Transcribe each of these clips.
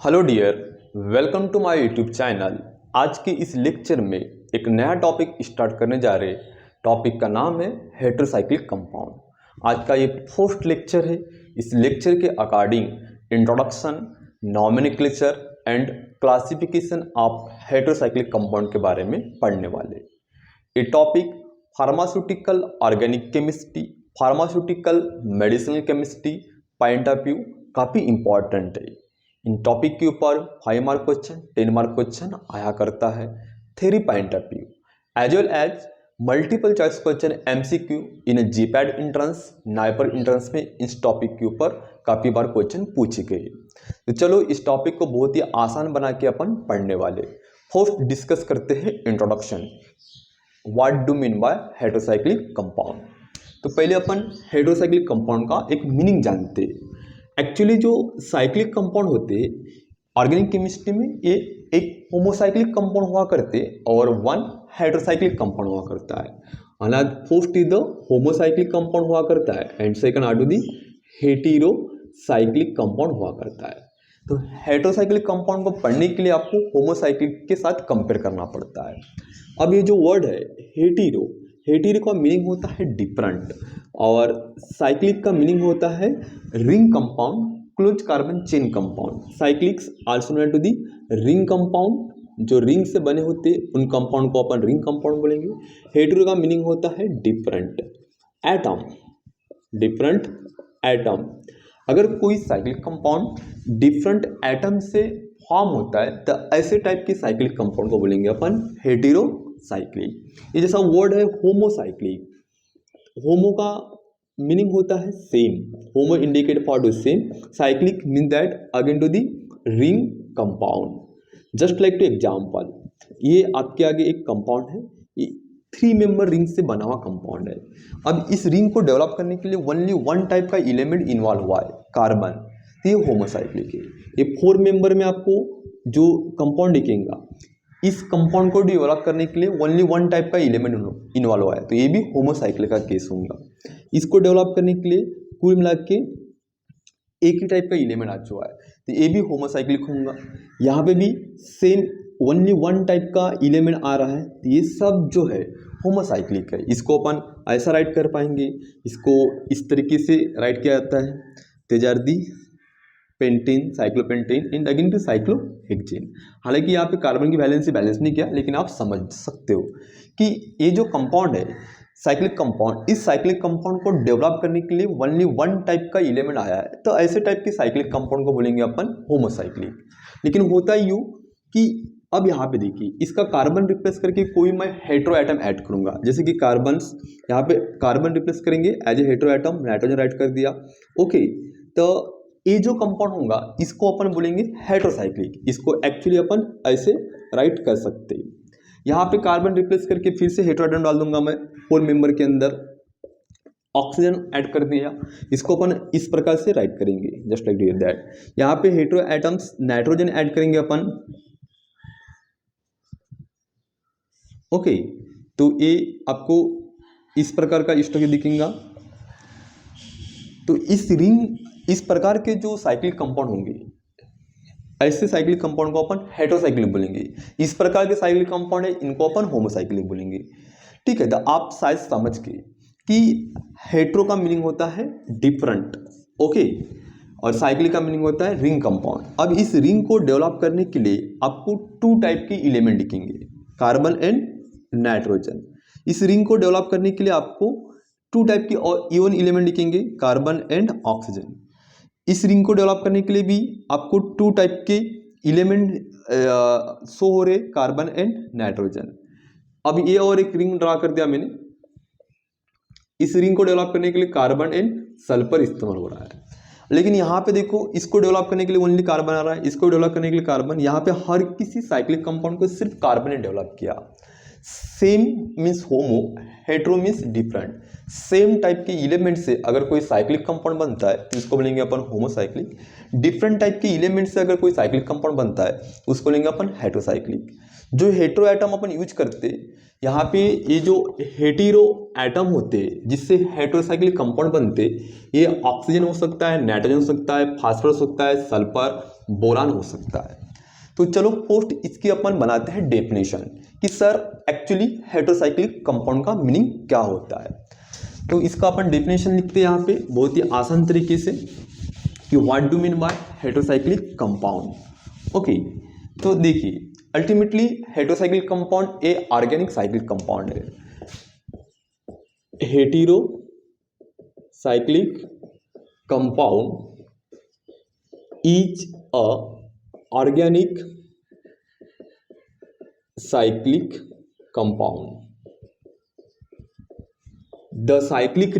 Hello dear, welcome to my YouTube channel. आज के इस लेक्चर में एक नया टॉपिक स्टार्ट करने जा रहे। टॉपिक का नाम है हेटेरोसाइक्लिक कंपाउंड। आज का ये फर्स्ट लेक्चर है। इस लेक्चर के according introduction, nomenclature and classification of heterocyclic compound के बारे में पढ़ने वाले। ये topic pharmaceutical organic chemistry, pharmaceutical medicinal chemistry point of view काफ़ी इंपॉर्टेंट है। इन टॉपिक के ऊपर 5 मार्क क्वेश्चन, 10 मार्क क्वेश्चन आया करता है theory point of view, as well as multiple choice question MCQ in GPAT entrance, NIPER entrance में इस topic के ऊपर काफ़ी बार क्वेश्चन पूछे गए। तो चलो इस टॉपिक को बहुत ही आसान बना के अपन पढ़ने वाले। फर्स्ट डिस्कस करते हैं introduction, what do mean bye heterocyclic compound. तो पहले अपन हेटेरोसाइक्लिक कंपाउंड का एक मीनिंग जानते हैं। एक्चुअली जो साइक्लिक कंपाउंड होते हैं ऑर्गेनिक केमिस्ट्री में, ये एक होमोसाइक्लिक कंपाउंड हुआ करते और वन हेटेरोसाइक्लिक कंपाउंड हुआ करता है। First is the homocyclic compound हुआ करता है and second are to the heterocyclic compound हुआ करता है। तो हेटेरोसाइक्लिक कंपाउंड को पढ़ने के लिए आपको होमोसाइक्लिक के साथ कंपेयर करना पड़ता है। अब ये जो वर्ड है हेटेरो, हेटेरो का मीनिंग होता है डिफरेंट और साइक्लिक का मीनिंग होता है ring compound, close carbon chain compound. Cyclics also known to the ring compound, जो रिंग से बने होते उन कंपाउंड को अपन रिंग कंपाउंड बोलेंगे। हेटेरो का मीनिंग होता है डिफरेंट एटम, डिफरेंट एटम। अगर कोई साइक्लिक कंपाउंड डिफरेंट एटम से फॉर्म होता है तो ऐसे टाइप के साइक्लिक कंपाउंड को बोलेंगे अपन हेटेरोसाइक्लिक। ये जैसा वर्ड है होमोसाइक्लिक, होमो का मीनिंग होता है same, homo indicate for to same, cyclic mean that again to the ring compound. Just like to example, ये आपके आगे एक कंपाउंड है, ये 3 मेंबर रिंग से बना हुआ कंपाउंड है। अब इस रिंग को डेवलप करने के लिए ओनली 1 टाइप का एलिमेंट इन्वॉल्व हुआ है, कार्बन। तो ये होमोसाइक्लिक है। ये 4 मेंबर में आपको जो कंपाउंड दिखेगा, इस कंपाउंड को डेवलप करने के लिए ओनली 1 टाइप का एलिमेंट इन्वॉल्व हुआ है, तो ये भी होमोसाइक्लिक का केस होगा। इसको डेवलप करने के लिए कुल मिला के एक ही टाइप का एलिमेंट आ चुका है, तो ये भी होमोसाइक्लिक होगा। यहाँ पे भी सेम ओनली 1 टाइप का एलिमेंट आ रहा है, तो ये सब जो है होमोसाइक्लिक है। इसको अपन ऐसा राइट कर पाएंगे, इसको इस तरीके से राइट किया जाता है, तेजारदी pentane, cyclopentane and again to cyclohexane. हालांकि यहाँ पे कार्बन की वैलेंसी बैलेंस नहीं किया, लेकिन आप समझ सकते हो कि ये जो कंपाउंड है साइक्लिक कंपाउंड, इस साइक्लिक कंपाउंड को डेवलप करने के लिए ओनली 1 टाइप का एलिमेंट आया है, तो ऐसे टाइप के साइक्लिक कंपाउंड को बोलेंगे अपन होमोसाइक्लिक। लेकिन होता यूँ कि अब यहाँ पे देखिए, इसका कार्बन रिप्लेस करके कोई मैं हेटेरो एटम ऐड करूंगा, जैसे कि कार्बन, यहाँ पे कार्बन रिप्लेस करेंगे as a hetero atom, nitrogen write कर दिया। ओके, तो ये जो कंपाउंड होगा इसको अपन बोलेंगे हेटेरोसाइक्लिक। इसको एक्चुअली अपन ऐसे राइट कर सकते हैं। यहाँ पे कार्बन रिप्लेस करके फिर से हेटेरो एटम डाल दूंगा मैं 4 मेंबर के अंदर, ऑक्सीजन ऐड कर दिया, इसको अपन इस प्रकार से राइट करेंगे, जस्ट लाइक दैट। यहाँ पे हेटेरो एटम्स नाइट्रोजन ऐड करेंगे अपन। ओके, तो ये आपको इस प्रकार का स्ट्रक्चर दिखेगा। तो इस रिंग, इस प्रकार के जो साइक्लिक कंपाउंड होंगे, ऐसे साइक्लिक कंपाउंड को अपन हेटेरोसाइक्लिक बोलेंगे। इस प्रकार के साइक्लिक कंपाउंड है, इनको अपन होमोसाइक्लिक बोलेंगे। ठीक है, तो आप शायद समझ गए कि हेटेरो का मीनिंग होता है डिफरेंट, ओके, और साइक्लिक का मीनिंग होता है रिंग कंपाउंड। अब इस रिंग को डेवलप करने के लिए आपको 2 टाइप के एलिमेंट दिखेंगे, कार्बन एंड नाइट्रोजन। इस रिंग को डेवलप करने के लिए आपको 2 टाइप के और इवन एलिमेंट दिखेंगे, कार्बन एंड ऑक्सीजन। इस रिंग को डेवलप करने के लिए भी आपको 2 टाइप के एलिमेंट शो हो रहे, कार्बन एंड नाइट्रोजन। अब ये और एक रिंग ड्रा कर दिया मैंने। इस रिंग को डेवलप करने के लिए कार्बन एंड सल्फर इस्तेमाल हो रहा है, लेकिन यहाँ पे देखो, इसको डेवलप करने के लिए ओनली कार्बन आ रहा है, इसको डेवलप करने के लिए कार्बन। यहाँ पे हर किसी साइक्लिक कंपाउंड को सिर्फ कार्बन ने डेवलप किया। Same means homo, hetero means different. Same type के एलिमेंट से अगर कोई साइक्लिक कंपाउंड बनता है तो इसको बोलेंगे अपन होमोसाइक्लिक। डिफरेंट टाइप के एलिमेंट से अगर कोई साइक्लिक कंपाउंड बनता है उसको लेंगे अपन हेट्रोसाइक्लिक। जो हेट्रो एटम अपन यूज करते यहाँ पे, ये जो हेटेरो एटम होते हैं जिससे हेट्रोसाइक्लिक कंपाउंड बनते, ये ऑक्सीजन हो सकता है, नाइट्रोजन हो सकता है, फास्फोरस हो सकता है, सल्फर, बोरान हो सकता है। तो चलो पोस्ट इसकी अपन बनाते हैं डेफिनेशन कि सर एक्चुअली हेट्रोसाइक्लिक कंपाउंड का मीनिंग क्या होता है। तो इसका अपन डेफिनेशन लिखते हैं यहाँ पे बहुत ही आसान तरीके से कि what do mean by heterocyclic compound. Okay, तो देखिए ultimately heterocyclic compound a organic cyclic compound है। Hetero cyclic compound is a organic cyclic compound. The cyclic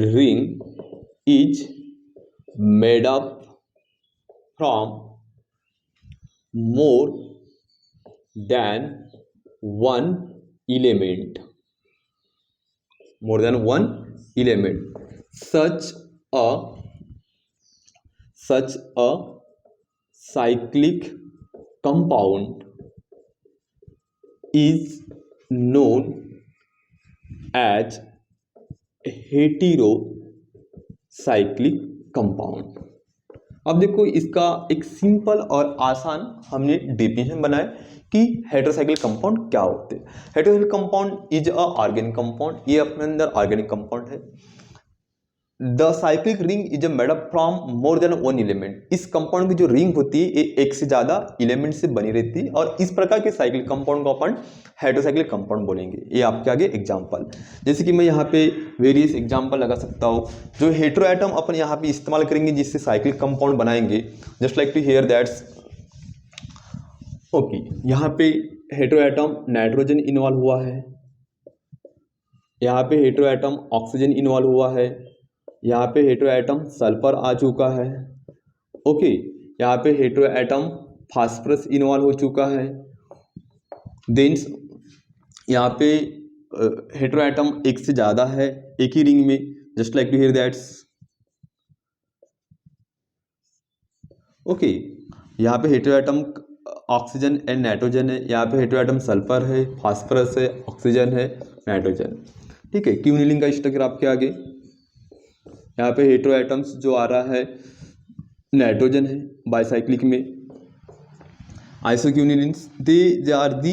ring is made up from more than one element. Such a cyclic compound is known as heterocyclic compound। अब देखो इसका एक simple और आसान हमने definition बनाया कि हेट्रोसाइक्लिक कंपाउंड क्या होते हैं। Heterocyclic compound is a organic compound, ये अपने अंदर ऑर्गेनिक कंपाउंड है। The cyclic ring is made up from more than one element. इस कंपाउंड की जो रिंग होती है ये एक से ज्यादा एलिमेंट से बनी रहती है और इस प्रकार के साइक्लिक कंपाउंड को अपन हेट्रोसाइक्लिक कंपाउंड बोलेंगे। ये आपके आगे एग्जांपल, जैसे कि मैं यहाँ पे वेरियस एग्जांपल लगा सकता हूँ। जो हेट्रो एटम अपन यहाँ पे इस्तेमाल करेंगे जिससे साइक्लिक कंपाउंड बनाएंगे, just like to here that's okay. यहाँ पे हेट्रो एटम नाइट्रोजन इन्वॉल्व हुआ है, यहाँ पे हेट्रो एटम ऑक्सीजन इन्वॉल्व हुआ है, यहाँ पे हेट्रो एटम सल्फर आ चुका है। ओके, यहाँ पे हेट्रो एटम फास्फोरस इन्वॉल्व हो चुका है। देन यहाँ पे हेट्रो एटम एक से ज़्यादा है एक ही रिंग में, just like to here that's okay. यहाँ पे hetero atom oxygen and nitrogen है, यहाँ पे हेट्रो एटम सल्फर है, फास्फोरस है, ऑक्सीजन है, नाइट्रोजन। ठीक है, क्यूनिलिन का स्ट्रक्चर आपके आगे। यहाँ पे हेट्रो एटम्स जो आ रहा है नाइट्रोजन है बाइसाइक्लिक में, isoquinolines, they are the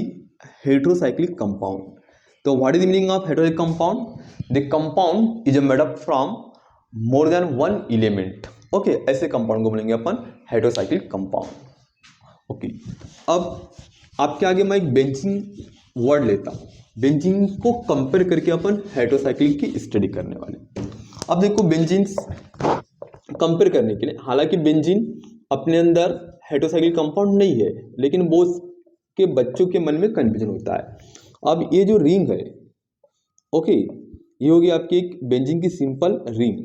heterocyclic compound. तो what is the meaning of heterocyclic compound? The compound is made up from more than one element. Okay, ऐसे कंपाउंड को बोलेंगे अपन हेट्रोसाइक्लिक कंपाउंड। ओके, अब आपके आगे मैं एक बेंजीन वर्ड लेता हूँ। बेंजीन को कंपेयर करके अपन हेट्रोसाइक्लिक की स्टडी करने वाले। अब देखो बेंजीन कंपेयर करने के लिए, हालांकि बेंजीन अपने अंदर हेट्रोसाइक्लिक कंपाउंड नहीं है, लेकिन बहुत के बच्चों के मन में कंफ्यूजन होता है। अब ये जो रिंग है, ओके, ये होगी आपकी एक बेंजीन की सिंपल रिंग,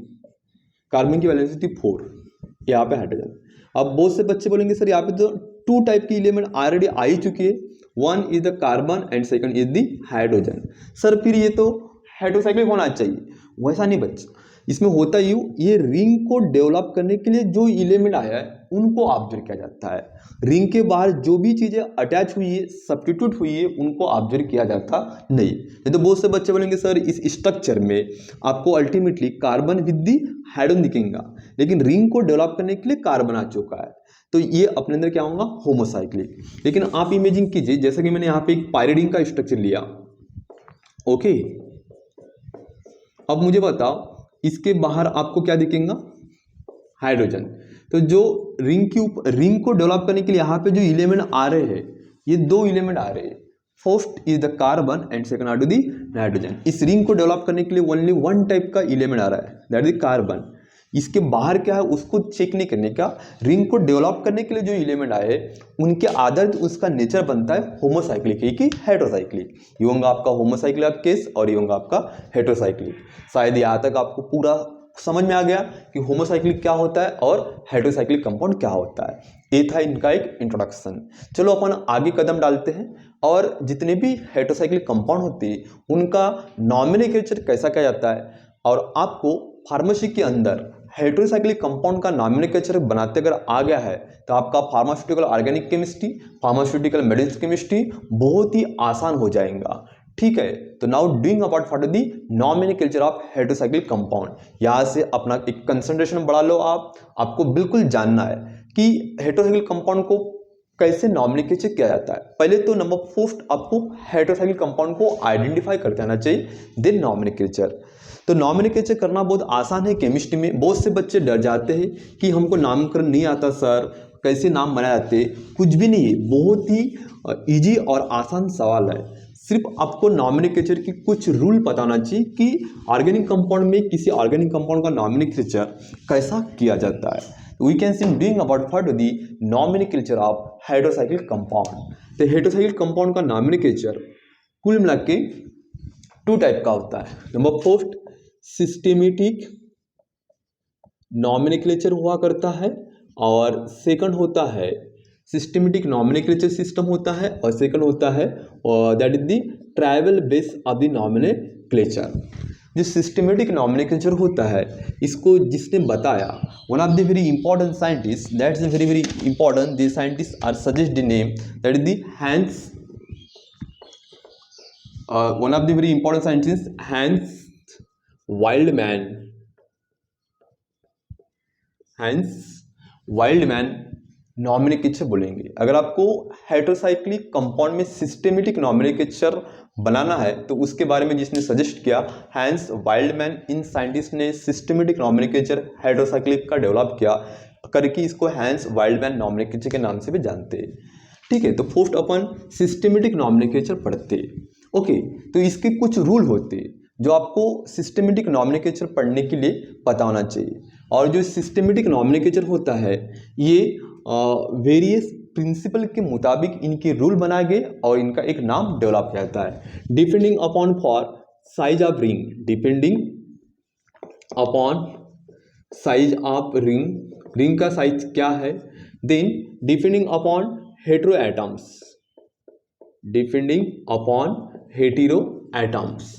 कार्बन की वैलेंसिटी 4, यहाँ पे हाइड्रोजन। अब बहुत से बच्चे बोलेंगे सर यहाँ पे तो 2 टाइप की एलिमेंट ऑलरेडी आ ही चुकी है, one is the carbon and second is the hydrogen. Sir फिर ये तो हेट्रोसाइक्लिक होना चाहिए। वैसा नहीं बच्चा, इसमें होता ही ये रिंग को डेवलप करने के लिए जो एलिमेंट आया है उनको ऑब्जर्व किया जाता है। रिंग के बाहर जो भी चीज़ें अटैच हुई है, सब्स्टिट्यूट हुई है, उनको ऑब्जर्व किया जाता नहीं। नहीं तो बहुत से बच्चे बोलेंगे सर इस स्ट्रक्चर में आपको ultimately carbon with the hydrogen दिखेगा, लेकिन रिंग को डेवलप करने के लिए कार्बन आ चुका है, तो ये अपने अंदर क्या होगा, होमोसाइक्लिक। लेकिन आप इमेजिन कीजिए, जैसे कि मैंने यहाँ पे एक पायरिडिन का स्ट्रक्चर लिया। ओके, अब मुझे बताओ इसके बाहर आपको क्या दिखेगा, हाइड्रोजन। तो जो रिंग के ऊपर, रिंग को डेवलप करने के लिए यहाँ पे जो एलिमेंट आ रहे हैं, ये 2 एलिमेंट आ रहे हैं। First is the carbon and second are to the nitrogen. इस रिंग को डेवलप करने के लिए ओनली 1 टाइप का एलिमेंट आ रहा है, दैट इज कार्बन। इसके बाहर क्या है उसको चेक नहीं करने का। रिंग को डेवलप करने के लिए जो एलिमेंट आए उनके आधार उसका नेचर बनता है होमोसाइक्लिक है कि हेट्रोसाइक्लिक। ये होगा आपका होमोसाइक्लिक केस और ये होगा आपका हेट्रोसाइक्लिक। शायद यहाँ तक आपको पूरा समझ में आ गया कि होमोसाइक्लिक क्या होता है और हेटेरोसाइक्लिक कंपाउंड क्या होता है। ये था इनका एक इंट्रोडक्शन। चलो अपन आगे कदम डालते हैं और जितने भी हेटेरोसाइक्लिक कंपाउंड होते हैं उनका नॉमेनक्लेचर कैसा किया जाता है, और आपको फार्मेसी के अंदर हेटेरोसाइक्लिक कंपाउंड का नॉमेनक्लेचर बनाते अगर आ गया है तो आपका pharmaceutical organic chemistry, pharmaceutical medicine chemistry बहुत ही आसान हो जाएगा। ठीक है, तो now doing about for the nomenclature of heterocyclic compound. यहाँ से अपना एक कंसंट्रेशन बढ़ा लो। आपको बिल्कुल जानना है कि हेटेरोसाइक्लिक कंपाउंड को कैसे नॉमेनक्लेचर किया जाता है। पहले तो नंबर फर्स्ट आपको हेटेरोसाइक्लिक कंपाउंड को आइडेंटिफाई करते आना चाहिए, देन नॉमेनक्लेचर। तो नॉमेनक्लेचर करना बहुत आसान है केमिस्ट्री में। बहुत से बच्चे डर जाते हैं कि हमको नामकरण नहीं आता सर, कैसे नाम बनाए जाते। कुछ भी नहीं है, बहुत ही इजी और आसान सवाल है। सिर्फ आपको नॉमेनक्लेचर की कुछ रूल पता होना चाहिए कि ऑर्गेनिक कंपाउंड में किसी ऑर्गेनिक कंपाउंड का नॉमेनक्लेचर कैसा किया जाता है। We can see doing about for the nomenclature of heterocyclic compound. तो हेटेरोसाइक्लिक कंपाउंड का नॉमेनक्लेचर कुल मिला के 2 टाइप का होता है। नंबर फर्स्ट सिस्टेमेटिक नॉमेनक्लेचर हुआ करता है, और सेकंड होता है सिस्टेमेटिक नॉमेनक्लेचर सिस्टम होता है, और सेकंड होता है that is the tribal base of the nomenclature. जो सिस्टेमेटिक नॉमेनक्लेचर होता है इसको जिसने बताया one of the very important scientist, that's very very important, the scientist are suggest the name that is the Hans, one of the very important scientists Hans Wildman nomenclature बोलेंगे। अगर आपको heterocyclic compound में systematic nomenclature बनाना है तो उसके बारे में जिसने सजेस्ट किया हैंस वाइल्डमैन, इन साइंटिस्ट ने सिस्टेमेटिक नॉमेनक्लेचर हेटेरोसाइक्लिक का डेवलप किया करके इसको हैंस वाइल्डमैन नॉमेनक्लेचर के नाम से भी जानते हैं। ठीक है, तो फर्स्ट अपन सिस्टेमेटिक नॉमेनक्लेचर पढ़ते। ओके, तो इसके कुछ रूल होते हैं जो आपको सिस्टेमेटिक नॉमेनक्लेचर पढ़ने के लिए पता होना चाहिए। और जो सिस्टेमेटिक नॉमेनक्लेचर होता है ये वेरियस प्रिंसिपल के मुताबिक इनके रूल बनाए गए और इनका एक नाम डेवलप किया जाता है। Depending upon for size of ring, depending upon size of ring का साइज क्या है, then depending upon hetero atoms, depending upon hetero atoms.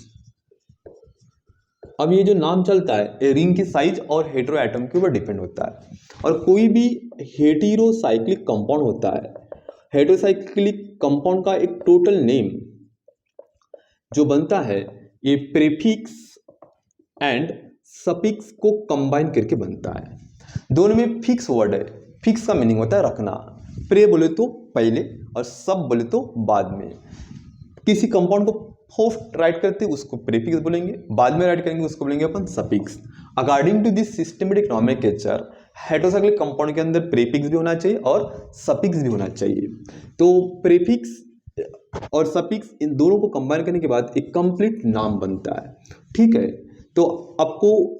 अब ये जो नाम चलता है रिंग की साइज और हेटेरो एटम के ऊपर डिपेंड होता है। और कोई भी हेटेरोसाइक्लिक कंपाउंड होता है, हेटेरोसाइक्लिक कंपाउंड का एक टोटल नेम जो बनता है ये प्रीफिक्स एंड सफिक्स को कंबाइन करके बनता है। दोनों में फिक्स वर्ड है। फिक्स का मीनिंग होता है रखना, प्रे बोले तो पहले और सब बोले तो बाद में। किसी कंपाउंड को फर्स्ट राइट करते उसको प्रीफिक्स बोलेंगे, बाद में राइट करेंगे उसको बोलेंगे अपन suffix. According to this systematic nomenclature heterocyclic compound के अंदर प्रीफिक्स भी होना चाहिए और सफिक्स भी होना चाहिए। तो प्रीफिक्स और सफिक्स इन दोनों को कंबाइन करने के बाद एक कंप्लीट नाम बनता है। ठीक है, तो आपको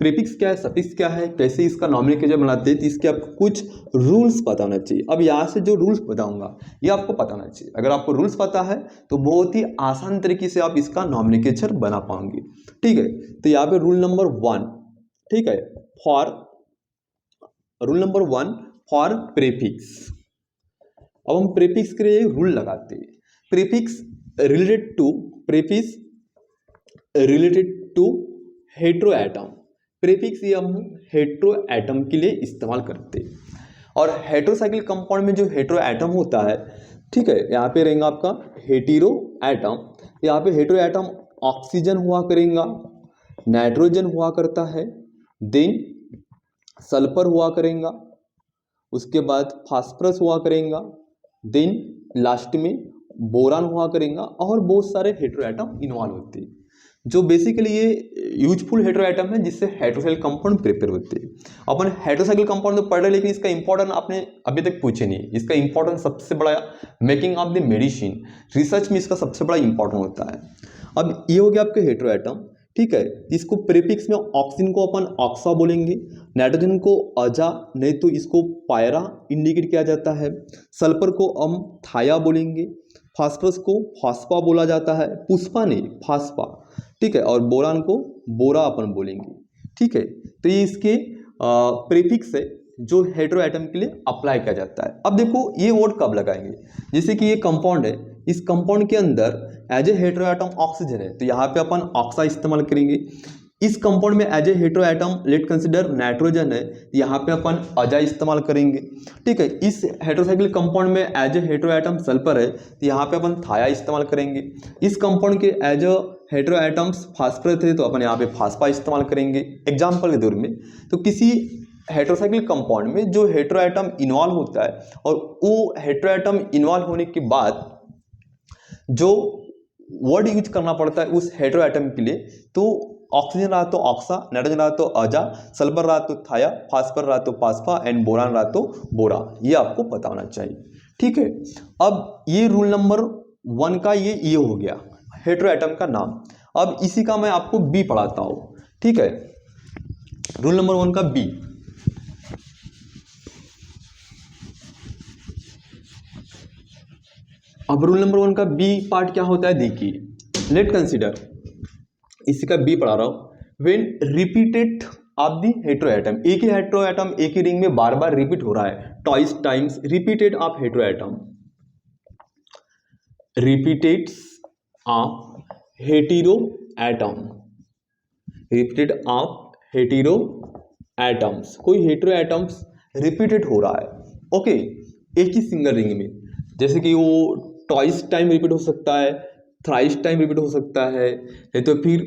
प्रीफिक्स क्या है, सफिक्स क्या है, कैसे इसका नॉमेनक्लेचर बनाते हैं, तो इसके आपको कुछ रूल्स पता होना चाहिए। अब यहाँ से जो रूल्स बताऊंगा ये आपको पता होना चाहिए। अगर आपको रूल्स पता है तो बहुत ही आसान तरीके से आप इसका नॉमेनक्लेचर बना पाओगे। ठीक है, तो यहाँ पे रूल नंबर 1, ठीक है, रूल नंबर 1 फॉर प्रीफिक्स। अब हम प्रीफिक्स के लिए रूल लगाते हैं। Prefix related to hetero atom. Prefix ये हम हेटेरो एटम के लिए इस्तेमाल करते हैं। और हेटेरोसाइक्लिक कंपाउंड में जो हेटेरो एटम होता है, ठीक है, यहाँ पे रहेगा आपका हेटेरो एटम। यहाँ पे हेटेरो एटम ऑक्सीजन हुआ करेगा, नाइट्रोजन हुआ करता है, देन सल्फर हुआ करेगा, उसके बाद फास्फोरस हुआ करेगा, देन लास्ट में बोरान हुआ करेगा, और बहुत सारे हेटेरो एटम इन्वॉल्व होते हैं। जो बेसिकली ये यूजफुल हेटेरो एटम है जिससे हेटेरोसाइक्लिक कंपाउंड प्रिपेयर होते हैं। अपन हेटेरोसाइक्लिक कंपाउंड तो पढ़ रहे, लेकिन इसका इंपॉर्टेंट आपने अभी तक पूछे नहीं। इसका इंपॉर्टेंट सबसे बड़ा making of the medicine, research में इसका सबसे बड़ा इंपॉर्टेंट होता है। अब ये हो गया आपके हेटेरो एटम। ठीक है, इसको प्रीफिक्स में ऑक्सीजन को अपन ऑक्सा बोलेंगे, नाइट्रोजन को अजा नहीं तो इसको पायरा इंडिकेट किया जाता है, सल्फर को हम थाया बोलेंगे, फास्फोरस को फास्फा बोला जाता है, पुष्पा नहीं फास्फा, ठीक है, और बोरान को बोरा अपन बोलेंगे। ठीक है, तो ये इसके प्रीफिक्स है जो हेटेरो एटम के लिए अप्लाई किया जाता है। अब देखो ये वर्ड कब लगाएंगे, जैसे कि ये कंपाउंड है, इस कंपाउंड के अंदर as a hetero atom oxygen है, तो यहाँ पे अपन ऑक्सा इस्तेमाल करेंगे। इस कंपाउंड में as a hetero atom let consider nitrogen है, यहाँ पे अपन अजा इस्तेमाल करेंगे। ठीक है, इस हेटेरोसाइक्लिक कंपाउंड में as a hetero atom sulphur है, तो यहाँ पे अपन थाया इस्तेमाल करेंगे। इस कंपाउंड के as a hetero atoms phosphorus थे, तो अपन यहाँ पे फास्फा इस्तेमाल करेंगे एग्जाम्पल के दौर में। तो किसी हेटेरोसाइक्लिक कंपाउंड में जो हेटेरो एटम इन्वॉल्व होता है और वो हेटेरो एटम इन्वॉल्व होने के बाद जो वर्ड यूज करना पड़ता है उस हेटेरो एटम के लिए, तो ऑक्सीजन रहा तो ऑक्सा, नाइट्रोजन रहा तो अजा, सल्फर रहा तो थाया, फास्फर रहा तो फास्फा एंड बोरान रहा तो बोरा। ये आपको पता होना चाहिए। ठीक है, अब ये रूल नंबर 1 का ये हो गया हेटेरो एटम का नाम। अब इसी का मैं आपको बी पढ़ाता हूँ। ठीक है, रूल नंबर 1 का बी। अब रूल नंबर 1 का बी पार्ट क्या होता है देखिए, लेट कंसीडर, इसी का बी पढ़ा रहा हूं। When repeated of the hetero atom, एक ही हेटेरो एटम एक ही रिंग में बार बार रिपीट हो रहा है, twice times repeated of hetero atom, repeated of hetero atom, repeated of hetero atoms, कोई हेटेरो एटम्स रिपीटेड हो रहा है, ओके, एक ही सिंगल रिंग में, जैसे कि वो ट्वाइस टाइम रिपीट हो सकता है, थ्राइस टाइम रिपीट हो सकता है, या तो फिर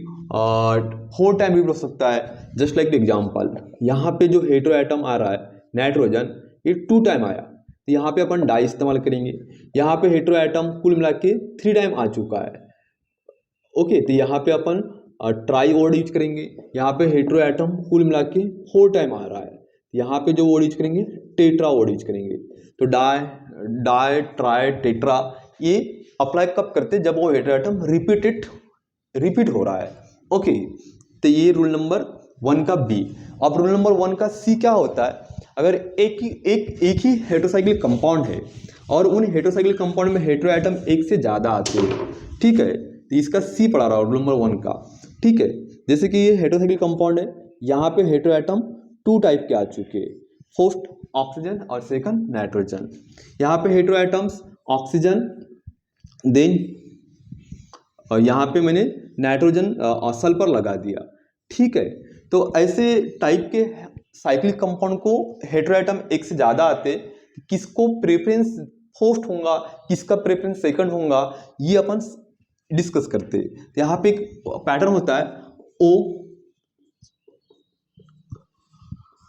4 टाइम रिपीट हो सकता है। जस्ट लाइक एग्जांपल, यहाँ पे जो हेटेरो एटम आ रहा है नाइट्रोजन, ये 2 टाइम आया, तो यहाँ पे अपन डाई इस्तेमाल करेंगे। यहाँ पे हेटेरो एटम कुल मिला के 3 टाइम आ चुका है, ओके, तो यहाँ पे अपन ट्राई वर्ड यूज करेंगे। यहाँ पे हेटेरो एटम कुल मिला के 4 टाइम आ रहा है, यहाँ पे जो वर्ड यूज करेंगे टेट्रा वर्ड यूज करेंगे। तो डाई ट्राई टेट्रा ये अप्लाई कब करते हैं, जब वो हेटेरो एटम रिपीट हो रहा है, ओके। तो ये रूल नंबर 1 का बी। अब रूल नंबर 1 का सी क्या होता है, अगर एक ही हेटेरोसाइक्लिक कंपाउंड है और उन हेटेरोसाइक्लिक कंपाउंड में हेटेरो एटम एक से ज़्यादा आते हैं, ठीक है, तो इसका सी पढ़ा रहा हूँ रूल नंबर 1 का। ठीक है, जैसे कि ये हेटेरोसाइक्लिक कंपाउंड है, यहाँ पे हेटेरो एटम 2 टाइप के आ चुके हैं, फर्स्ट ऑक्सीजन और सेकंड नाइट्रोजन। यहाँ पे हेटेरो एटम्स ऑक्सीजन, देन यहाँ पे मैंने नाइट्रोजन सल्फर लगा दिया। ठीक है, तो ऐसे टाइप के साइक्लिक कंपाउंड को हेटेरो एटम एक से ज़्यादा आते, किसको प्रेफरेंस फर्स्ट होगा, किसका प्रेफरेंस सेकंड होगा, ये अपन डिस्कस करते हैं। यहाँ पे एक पैटर्न होता है ओ,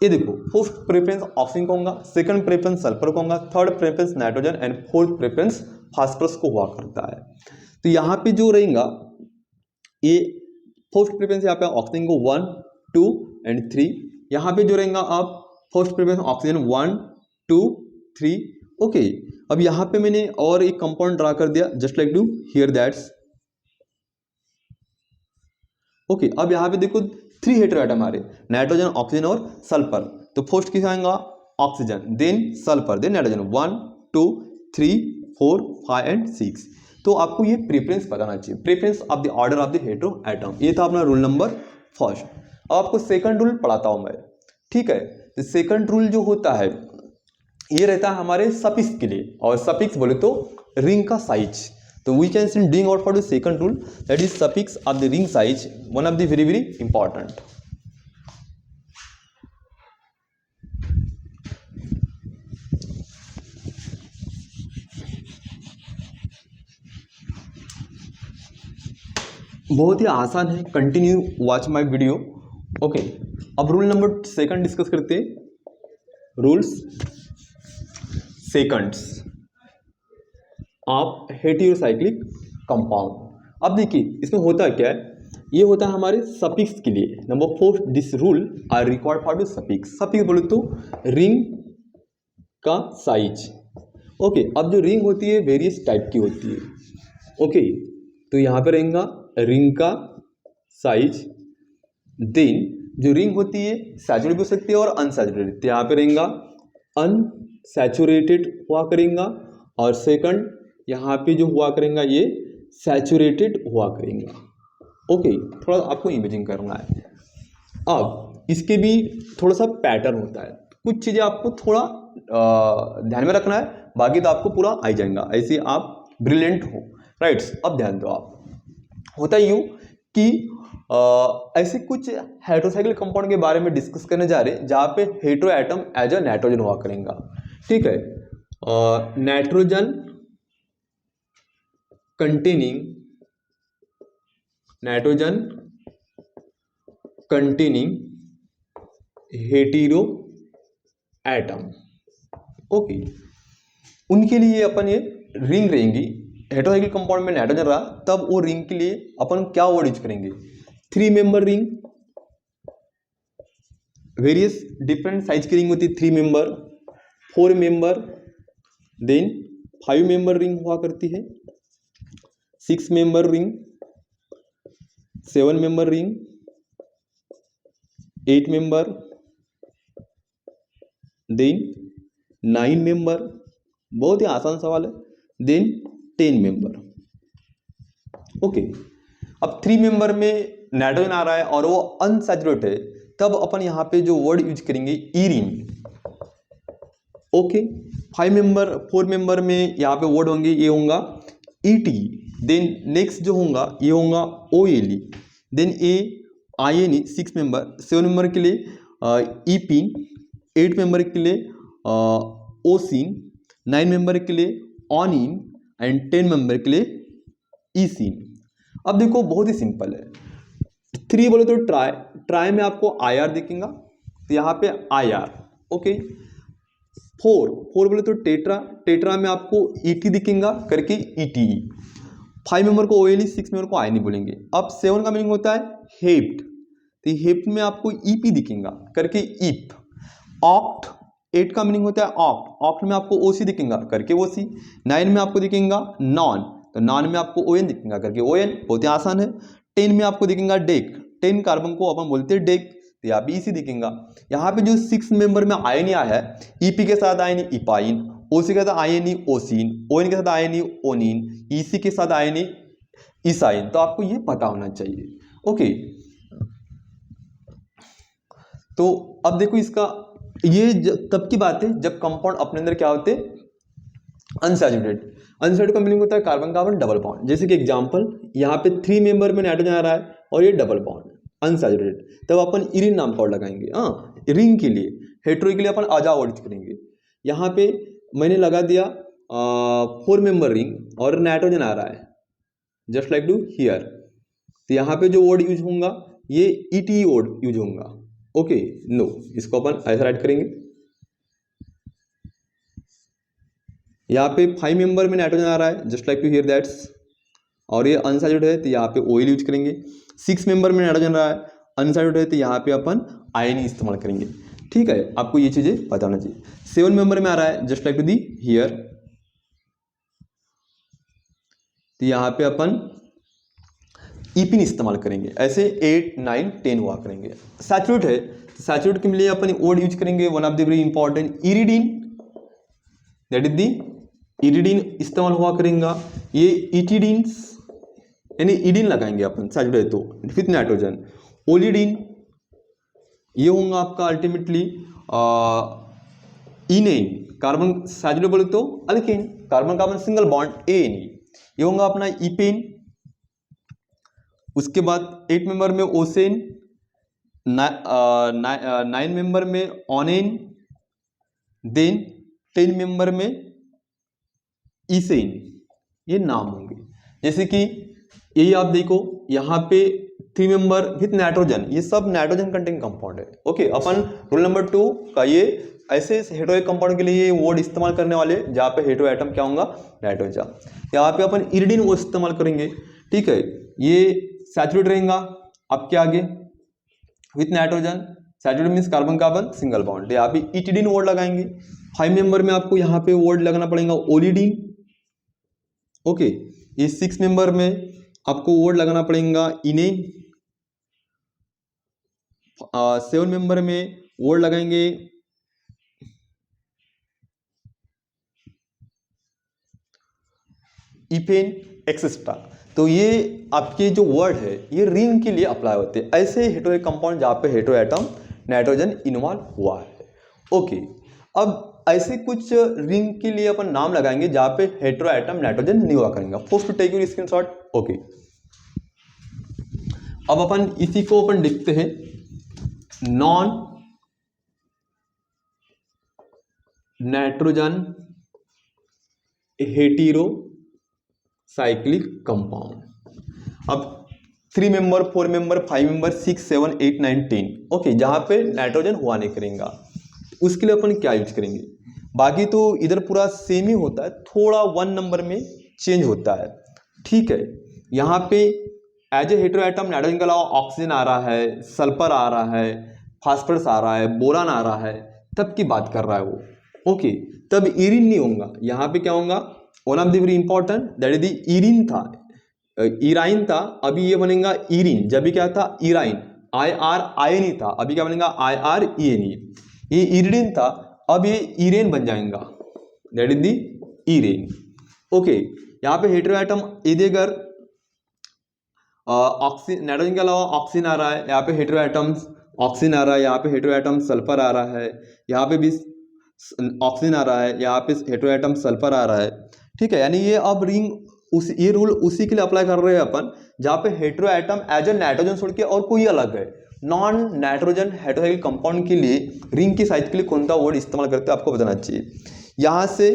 ये देखो, फर्स्ट प्रेफरेंस ऑक्सीजन को होगा, सेकंड प्रेफरेंस सल्फर को होगा, third preference nitrogen and fourth preference phosphorus को हुआ करता है। तो यहाँ पे जो रहेगा ये फर्स्ट प्रेफरेंस यहाँ पे ऑक्सीजन को 1 2 एंड 3, यहाँ पे जो रहेगा आप फर्स्ट प्रेफरेंस ऑक्सीजन 1 2 3, ओके। अब यहाँ पे मैंने और एक कंपाउंड ड्रा कर दिया, just like do here that's, okay. अब यहाँ पे देखो 3 हेटेरो एटम आ रहे, नाइट्रोजन ऑक्सीजन और सल्फर। तो फर्स्ट किस आएगा oxygen, then sulphur, then nitrogen, 1 2 3 4 5 and 6। तो आपको ये प्रेफरेंस बताना चाहिए, preference of the order of the hetero atom. ये था अपना रूल नंबर फर्स्ट। अब आपको सेकंड रूल पढ़ाता हूं मैं। ठीक है, तो सेकंड रूल जो होता है ये रहता है हमारे सफिक्स के लिए, और सफिक्स बोले तो रिंग का साइज। तो we can see doing out for the second rule, that is suffix of the ring size, one of the very very important. बहुत ही आसान है, continue watch my video, okay. अब रूल नंबर सेकंड डिस्कस करते हैं। Rules seconds of heterocyclic compound. अब देखिए इसमें होता क्या है, ये होता है हमारे सफिक्स के लिए। Number 4, this rule are required for the suffix. Suffix बोले तो रिंग का साइज, ओके। अब जो रिंग होती है वेरियस टाइप की होती है, ओके। तो यहाँ पे रहेगा रिंग का साइज, देन जो रिंग होती है सैचुरेटेड हो सकती है और अनसैचुरेटेड, तो यहाँ पे रहेगा अनसैचुरेटेड हुआ करेगा, और सेकंड यहाँ पे जो हुआ करेगा ये सैचुरेटेड हुआ करेगा, ओके। थोड़ा आपको इमेजिंग करना है। अब इसके भी थोड़ा सा पैटर्न होता है, कुछ चीज़ें आपको थोड़ा ध्यान में रखना है, बाकी तो आपको पूरा आ जाएगा, ऐसे आप ब्रिलियंट हो। राइट्स, अब ध्यान दो आप, होता यूँ कि ऐसे कुछ हेटेरोसाइक्लिक कंपाउंड के बारे में डिस्कस करने जा रहे हैं जहाँ पे hetero atom as a nitrogen हुआ करेगा। ठीक है, nitrogen containing hetero atom. Okay, उनके लिए अपन ये रिंग रहेंगी, हेटेरोसाइक्लिक कंपाउंड में नाइट्रोजन रहा तब वो रिंग के लिए अपन क्या वर्ड यूज करेंगे, 3 member ring. Various different size की रिंग होती है, 3 member, 4 member, then 5 member ring हुआ करती है, 6 member ring, 7 member ring, 8 member, then 9 member, बहुत ही आसान सवाल है, देन 10 मेंबर। ओके, अब 3 मेंबर में नाइट्रोजन आ रहा है और वो अनसैचुरेट है, तब अपन यहाँ पे जो वर्ड यूज करेंगे ईरिन। ओके, 4 मेंबर में यहाँ पे वर्ड होंगे, ये होगा ईटी, देन नेक्स्ट जो होगा ये होगा ओएलई, देन ए आईएनई 6 मेंबर, 7 मेंबर के लिए ईपिन, 8 मेंबर के लिए ओसिन, 9 मेंबर के लिए ऑनिन एंड 10 मेंबर के लिए ईसिन। अब देखो बहुत ही सिंपल है, 3 बोले तो ट्राई में आपको आईआर दिखेगा, तो यहाँ पे आईआर। ओके, 4 बोले तो टेट्रा में आपको ईटी दिखेगा करके ईटीई, 5 मेंबर को ओएलई, 6 मेंबर को आयनी बोलेंगे। अब 7 का मीनिंग होता है हेप्ट, तो हेप्ट में आपको ईपी दिखेगा करके ईप। ऑक्ट, 8 का मीनिंग होता है ऑक्ट में आपको ओसी दिखेगा करके ओसी। 9 में आपको दिखेगा नॉन, तो नॉन में आपको ओएन दिखेगा करके ओएन, बहुत ही आसान है। 10 में आपको दिखेगा डेक, 10 कार्बन को अपन बोलते हैं डेक, तो यहाँ पे इसी दिखेगा। यहाँ पे जो 6 मेंबर में आयन आया है, ईपी के साथ आयन इपाइन, ओसी के साथ आयन ओसिन, ओएन के साथ आयन ओनिन, ईसी के साथ आयन ईसाइन, तो आपको ये पता होना चाहिए। ओके, तो अब देखो इसका ये तब की बात है जब कंपाउंड अपने अंदर क्या होते, अनसैचुरेटेड। अनसैचुरेटेड का मीनिंग होता है कार्बन कार्बन डबल बॉन्ड। जैसे कि एग्जांपल यहाँ पे 3 मेंबर में नाइट्रोजन आ रहा है और ये डबल बॉन्ड अनसैचुरेटेड, तब अपन इरिन नाम का वर्ड लगाएंगे। हाँ, रिंग के लिए, हेटेरो के लिए अपन आजा वर्ड करेंगे। यहाँ पे मैंने लगा दिया 4 मेंबर रिंग और नाइट्रोजन आ रहा है, जस्ट लाइक डू हियर, तो यहाँ पे जो वर्ड यूज होगा ये ईटी वर्ड यूज होगा। ओके, नो, इसको अपन ऐसा राइट करेंगे। यहाँ पे 5 मेंबर में नाइट्रोजन आ रहा है, just like to here that's, और ये अनसैचुरेटेड है तो यहाँ पे ओइल यूज करेंगे। 6 मेंबर में नाइट्रोजन रहा है, अनसैचुरेटेड है तो यहाँ पे अपन आयन इस्तेमाल करेंगे। ठीक है, आपको ये चीजें पता होना चाहिए। 7 मेंबर में आ रहा है, just like to the here, तो यहाँ पे अपन ईपिन इस्तेमाल करेंगे। ऐसे 8, 9, 10 हुआ करेंगे। सैचुरेट है, सैचुरेट के लिए अपन वर्ड यूज करेंगे, one of the very important iridine, that is the iridine इस्तेमाल हुआ करेगा। ये इटिडीन्स यानी इडिन लगाएंगे अपन सैचुरेट तो विथ नाइट्रोजन। ओलिडीन ये होगा आपका अल्टीमेटली इनेन, कार्बन सैचुरेट बोले तो alkane, carbon carbon single bond ane, ये होगा अपना इपेन। उसके बाद 8 मेंबर में ओसेन, 9 मेंबर में ऑनेन, देन 10 मेंबर में ईसेन, ये नाम होंगे। जैसे कि यही आप देखो यहाँ पे 3 मेंबर विथ नाइट्रोजन, ये सब नाइट्रोजन कंटेंट कंपाउंड है। ओके, अपन रूल नंबर 2 का ये ऐसे हेटेरो कंपाउंड के लिए ये वर्ड इस्तेमाल करने वाले जहाँ पे हेटेरो एटम क्या होगा, नाइट्रोजन। यहाँ पे अपन इरिडीन वो इस्तेमाल करेंगे। ठीक है, ये सैचुरेट रहेगा आपके आगे with nitrogen, saturate means carbon carbon single bond, यहाँ पे इटिडीन वर्ड लगाएंगे। 5 मेंबर में आपको यहाँ पे वर्ड लगाना पड़ेगा ओलिडीन। ओके, ये 6 मेंबर में आपको वर्ड लगाना पड़ेगा इनेन। 7 मेंबर में वर्ड लगाएंगे इपेन एक्सेट्रा। तो ये आपके जो वर्ड है ये रिंग के लिए अप्लाई होते हैं, ऐसे हेटेरो कंपाउंड जहाँ पे हेटेरो एटम नाइट्रोजन इन्वॉल्व हुआ है। ओके, अब ऐसे कुछ रिंग के लिए अपन नाम लगाएंगे जहाँ पे हेटेरो एटम नाइट्रोजन नहीं हुआ करेंगे। First to take your screenshot. Okay, अब अपन इसी को अपन लिखते हैं non nitrogen hetero cyclic compound. अब 3 मेंबर, 4 मेंबर, 5 मेंबर, 6, 7, 8, 9, 10। ओके, जहां पे नाइट्रोजन हुआ नहीं करेंगे उसके लिए अपन क्या यूज करेंगे? बाकी तो इधर पूरा सेम ही होता है, थोड़ा 1 नंबर में चेंज होता है। ठीक है, यहाँ पे as a hetero atom nitrogen के अलावा ऑक्सीजन आ रहा है, सल्फर आ रहा है, फास्फोरस आ रहा है, बोरान आ रहा है, तब की बात कर रहा है वो। ओके, तब ईरिन नहीं होगा, यहाँ पे क्या होगा? One of the very important that is the irine था, ईराइन था, अभी ये बनेगा ईरिन। जब भी क्या था? ईराइन, IRIN ही था, अभी क्या बनेगा? IRENE। ये ईरिन था, अब ये ईरेन बन जाएगा, दैट इज दी ईरेन। ओके, यहाँ पे हेटेरो एटम यदि अगर ऑक्सीजन नाइट्रोजन के अलावा ऑक्सीजन आ रहा है, यहाँ पे हेटेरो एटम्स ऑक्सीजन आ रहा है, यहाँ पे हेटेरो एटम सल्फर आ रहा है, यहाँ पे भी ऑक्सीजन आ रहा है, यहाँ पे हेटेरो एटम सल्फर आ रहा है। ठीक है, यानी ये अब रिंग ये रूल उसी के लिए अप्लाई कर रहे हैं अपन जहाँ पे hetero atom as a nitrogen छोड़ के और कोई अलग है। नॉन नाइट्रोजन हेटेरोसाइक्लिक कंपाउंड के लिए रिंग की साइज के लिए कौन सा वर्ड इस्तेमाल करते हैं आपको बताना चाहिए। यहाँ से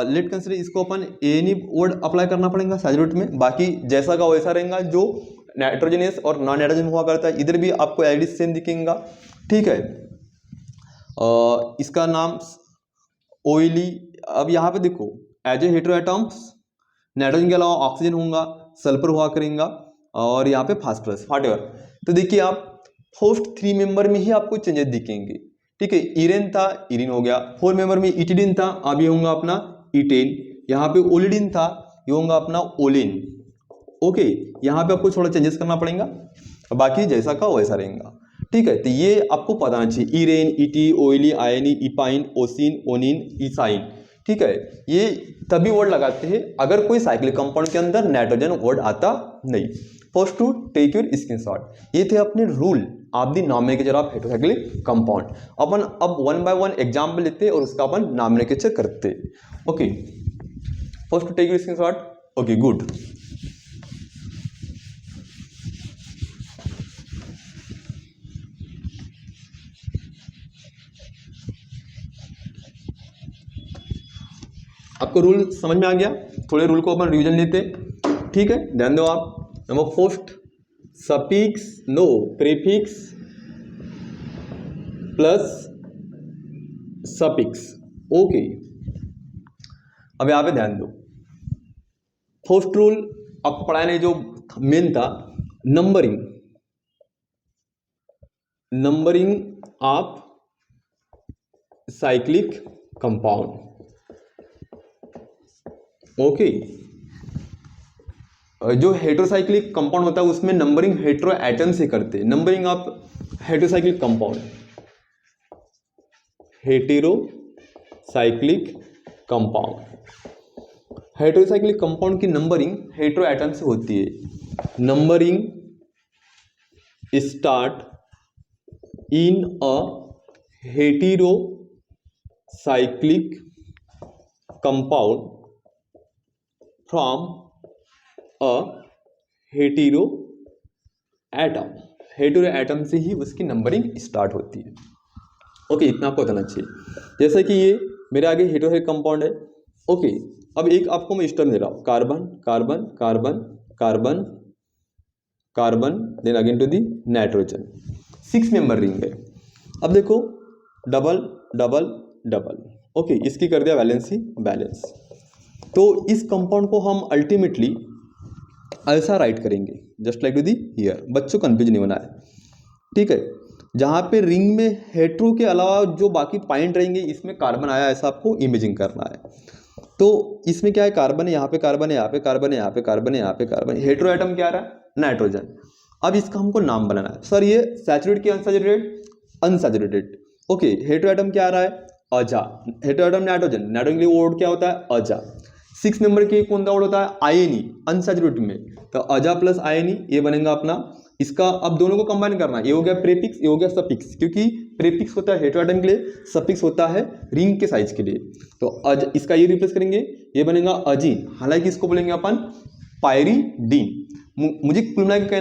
लेट कंसिडर इसको अपन एनी वर्ड अप्लाई करना पड़ेगा सैचुरेट में, बाकी जैसा का वैसा रहेगा। जो नाइट्रोजनस और नॉन नाइट्रोजन हुआ करता है इधर भी आपको एलडी सेम दिखेगा। ठीक है, इसका नाम ऑयली। अब यहाँ पे देखो as a hetero atoms nitrogen के अलावा ऑक्सीजन होगा, सल्फर हुआ करेगा और यहाँ पे फास्फोरस व्हाटएवर। तो देखिए आप फर्स्ट 3 मेंबर में ही आपको चेंजेस दिखेंगे। ठीक है, ईरेन था, ईरिन हो गया। 4 मेंबर में इटिडिन था, अब ये होगा अपना इटेन। यहाँ पे ओलिडिन था, ये होगा अपना ओलिन। ओके, यहाँ पे आपको थोड़ा चेंजेस करना पड़ेगा, बाकी जैसा का वैसा रहेगा। ठीक है, तो ये आपको पता होना चाहिए, ईरेन, इटी, ओइली, आयनी, इपाइन, ओसिन, ओनिन, इसाइन। ठीक है, ये तभी वर्ड लगाते हैं अगर कोई साइक्लिक कंपाउंड के अंदर नाइट्रोजन वर्ड आता नहीं। First to take your screenshot. ये थे अपने rule of the nomenclature of heterocyclic compound. अपन अब 1 बाय 1 एग्जाम्पल लेते और उसका अपन नॉमेनक्लेचर करते। Okay, first to take your screenshot. Okay, good. आपको रूल समझ में आ गया? थोड़े रूल को अपन रिवीजन लेते। ठीक है, ध्यान दो आप। Number first, suffix no prefix plus suffix. Okay, अब यहां पे ध्यान दो। फर्स्ट रूल आपको पढ़ाया नहीं, जो मेन था, numbering of cyclic compound. Okay, जो हेटेरोसाइक्लिक कंपाउंड होता है उसमें नंबरिंग हेटेरो एटम से करते हैं। Numbering of heterocyclic compound, heterocyclic compound, heterocyclic compound की नंबरिंग हेटेरो एटम से होती है। Numbering start in a heterocyclic compound from a hetero atom. Hetero atom से ही उसकी नंबरिंग स्टार्ट होती है। ओके, इतना आपको बताना चाहिए। जैसे कि ये मेरे आगे हेटेरोसाइक्लिक कंपाउंड है। ओके, अब एक आपको मैं स्टर्म दे रहा हूँ, carbon carbon carbon carbon carbon, then again to the nitrogen. 6 member ring है। अब देखो डबल डबल डबल। ओके, इसकी कर दिया वैलेंसी बैलेंस। तो इस कंपाउंड को हम अल्टीमेटली ऐसा राइट करेंगे, just like to the here. बच्चों कंफ्यूज नहीं होना है। ठीक है, जहां पे रिंग में हेटेरो के अलावा जो बाकी पॉइंट रहेंगे इसमें कार्बन आया, ऐसा आपको इमेजिंग करना है। तो इसमें क्या है? कार्बन है, यहाँ पे कार्बन है, यहाँ पे कार्बन है, यहाँ पे कार्बन है, यहाँ पे कार्बन है। हेटेरो एटम क्या आ रहा है? नाइट्रोजन। अब इसका हमको नाम बनाना है। सर ये सैचुरेटेड की unsaturated? Unsaturated. Okay, hetero atom क्या आ रहा है? अजा। हेटेरो एटम नाइट्रोजन, नाइट्रोजन के लिए वर्ड क्या होता है? अजा। 6 मेंबर के कौन सा वर्ड होता है, आयनी, अनसैचुरेटेड में, तो अजा प्लस आयनी ये बनेगा अपना इसका। अब दोनों को कंबाइन करना, ये हो गया प्रीफिक्स, ये हो गया सफिक्स, क्योंकि प्रीफिक्स होता है हेटेरोएटम के लिए, सफिक्स होता है रिंग के साइज के लिए। तो अज इसका ये रिप्लेस करेंगे, ये बनेगा अजीन, हालांकि इसको बोलेंगे अपन पायरीडीन। मुझे कुल मिला के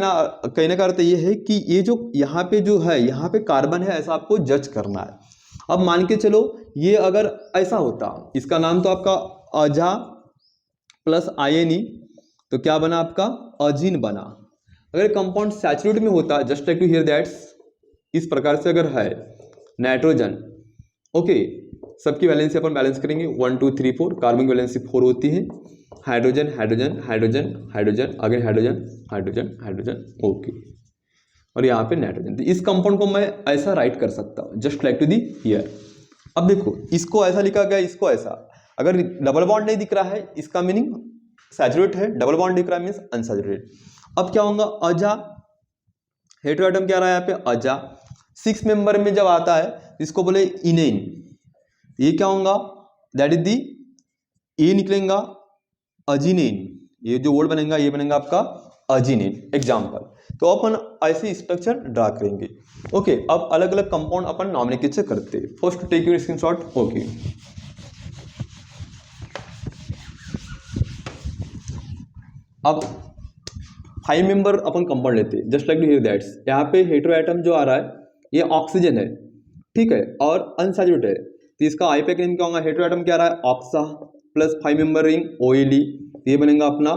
कहने का अर्थ ये है कि ये जो यहाँ पे जो है, यहाँ पे कार्बन है ऐसा आपको जज करना है। अब मान के चलो ये अगर ऐसा होता, इसका नाम तो आपका अजा प्लस आयनी, तो क्या बना आपका अजीन बना। अगर कंपाउंड सैचुरेट में होता, just like to here that's, इस प्रकार से अगर है नाइट्रोजन, ओके, सबकी वैलेंसी अपन बैलेंस करेंगे 1 2 3 4, कार्बन की वैलेंसी 4 होती है, hydrogen hydrogen hydrogen hydrogen, again hydrogen hydrogen hydrogen, okay, और यहाँ पे नाइट्रोजन। तो इस कंपाउंड को मैं ऐसा राइट कर सकता हूँ, just like to the here. अब देखो इसको ऐसा लिखा गया, इसको ऐसा, अगर डबल बॉन्ड नहीं दिख रहा है इसका मीनिंग सैचुरेट है, डबल बॉन्ड दिख रहा है मीन्स अनसैचुरेटेड। अब क्या होगा, अजा, हेटेरोएटम क्या रहा है यहाँ पे अजा, 6 मेंबर में जब आता है इसको बोले इनेन, ये क्या होगा, दैट इज दी, ये निकलेगा अजीनेन, ये जो वर्ड बनेगा ये बनेगा आपका अजीनेन। एग्जाम्पल, तो अपन ऐसे स्ट्रक्चर ड्रा करेंगे। ओके, अब अलग अलग कंपाउंड अपन नॉमिनेशन करते हैं। First take your screenshot. Okay, अब 5 मेंबर अपन कंपाउंड लेते हैं, just like to here that's. यहाँ पे हेटेरोएटम जो आ रहा है ये ऑक्सीजन है, ठीक है, और अनसैचुरेटेड है, तो इसका आईपैक नेम क्या होगा, हेटेरोएटम क्या आ रहा है ऑक्सा प्लस 5 मेंबर रिंग ओइली, ये बनेगा अपना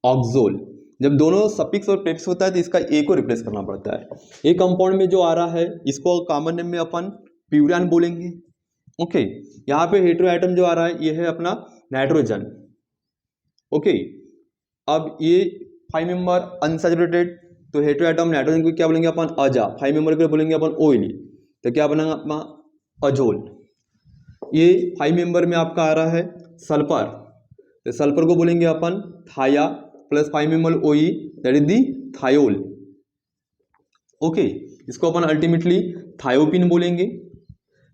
ऑक्सोल। जब दोनों सफिक्स और प्रीफिक्स होता है तो इसका ए को रिप्लेस करना पड़ता है। ये कंपाउंड में जो आ रहा है इसको कॉमन नेम में अपन प्यूरान बोलेंगे। ओके, यहाँ पे हेटेरोएटम जो आ रहा है ये है अपना नाइट्रोजन। ओके, अब ये 5 मेंबर अनसैचुरेटेड, तो हेटेरोएटम नाइट्रोजन को क्या बोलेंगे अपन अजा, 5 मेंबर को बोलेंगे अपन ओइली, तो क्या बनेगा अपना अजोल। ये 5 मेंबर में आपका आ रहा है सल्फर, तो सल्फर को बोलेंगे अपन थाया प्लस 5 मेंबर ओई, that is the thiol. Okay, इसको अपन अल्टीमेटली थायोपिन बोलेंगे,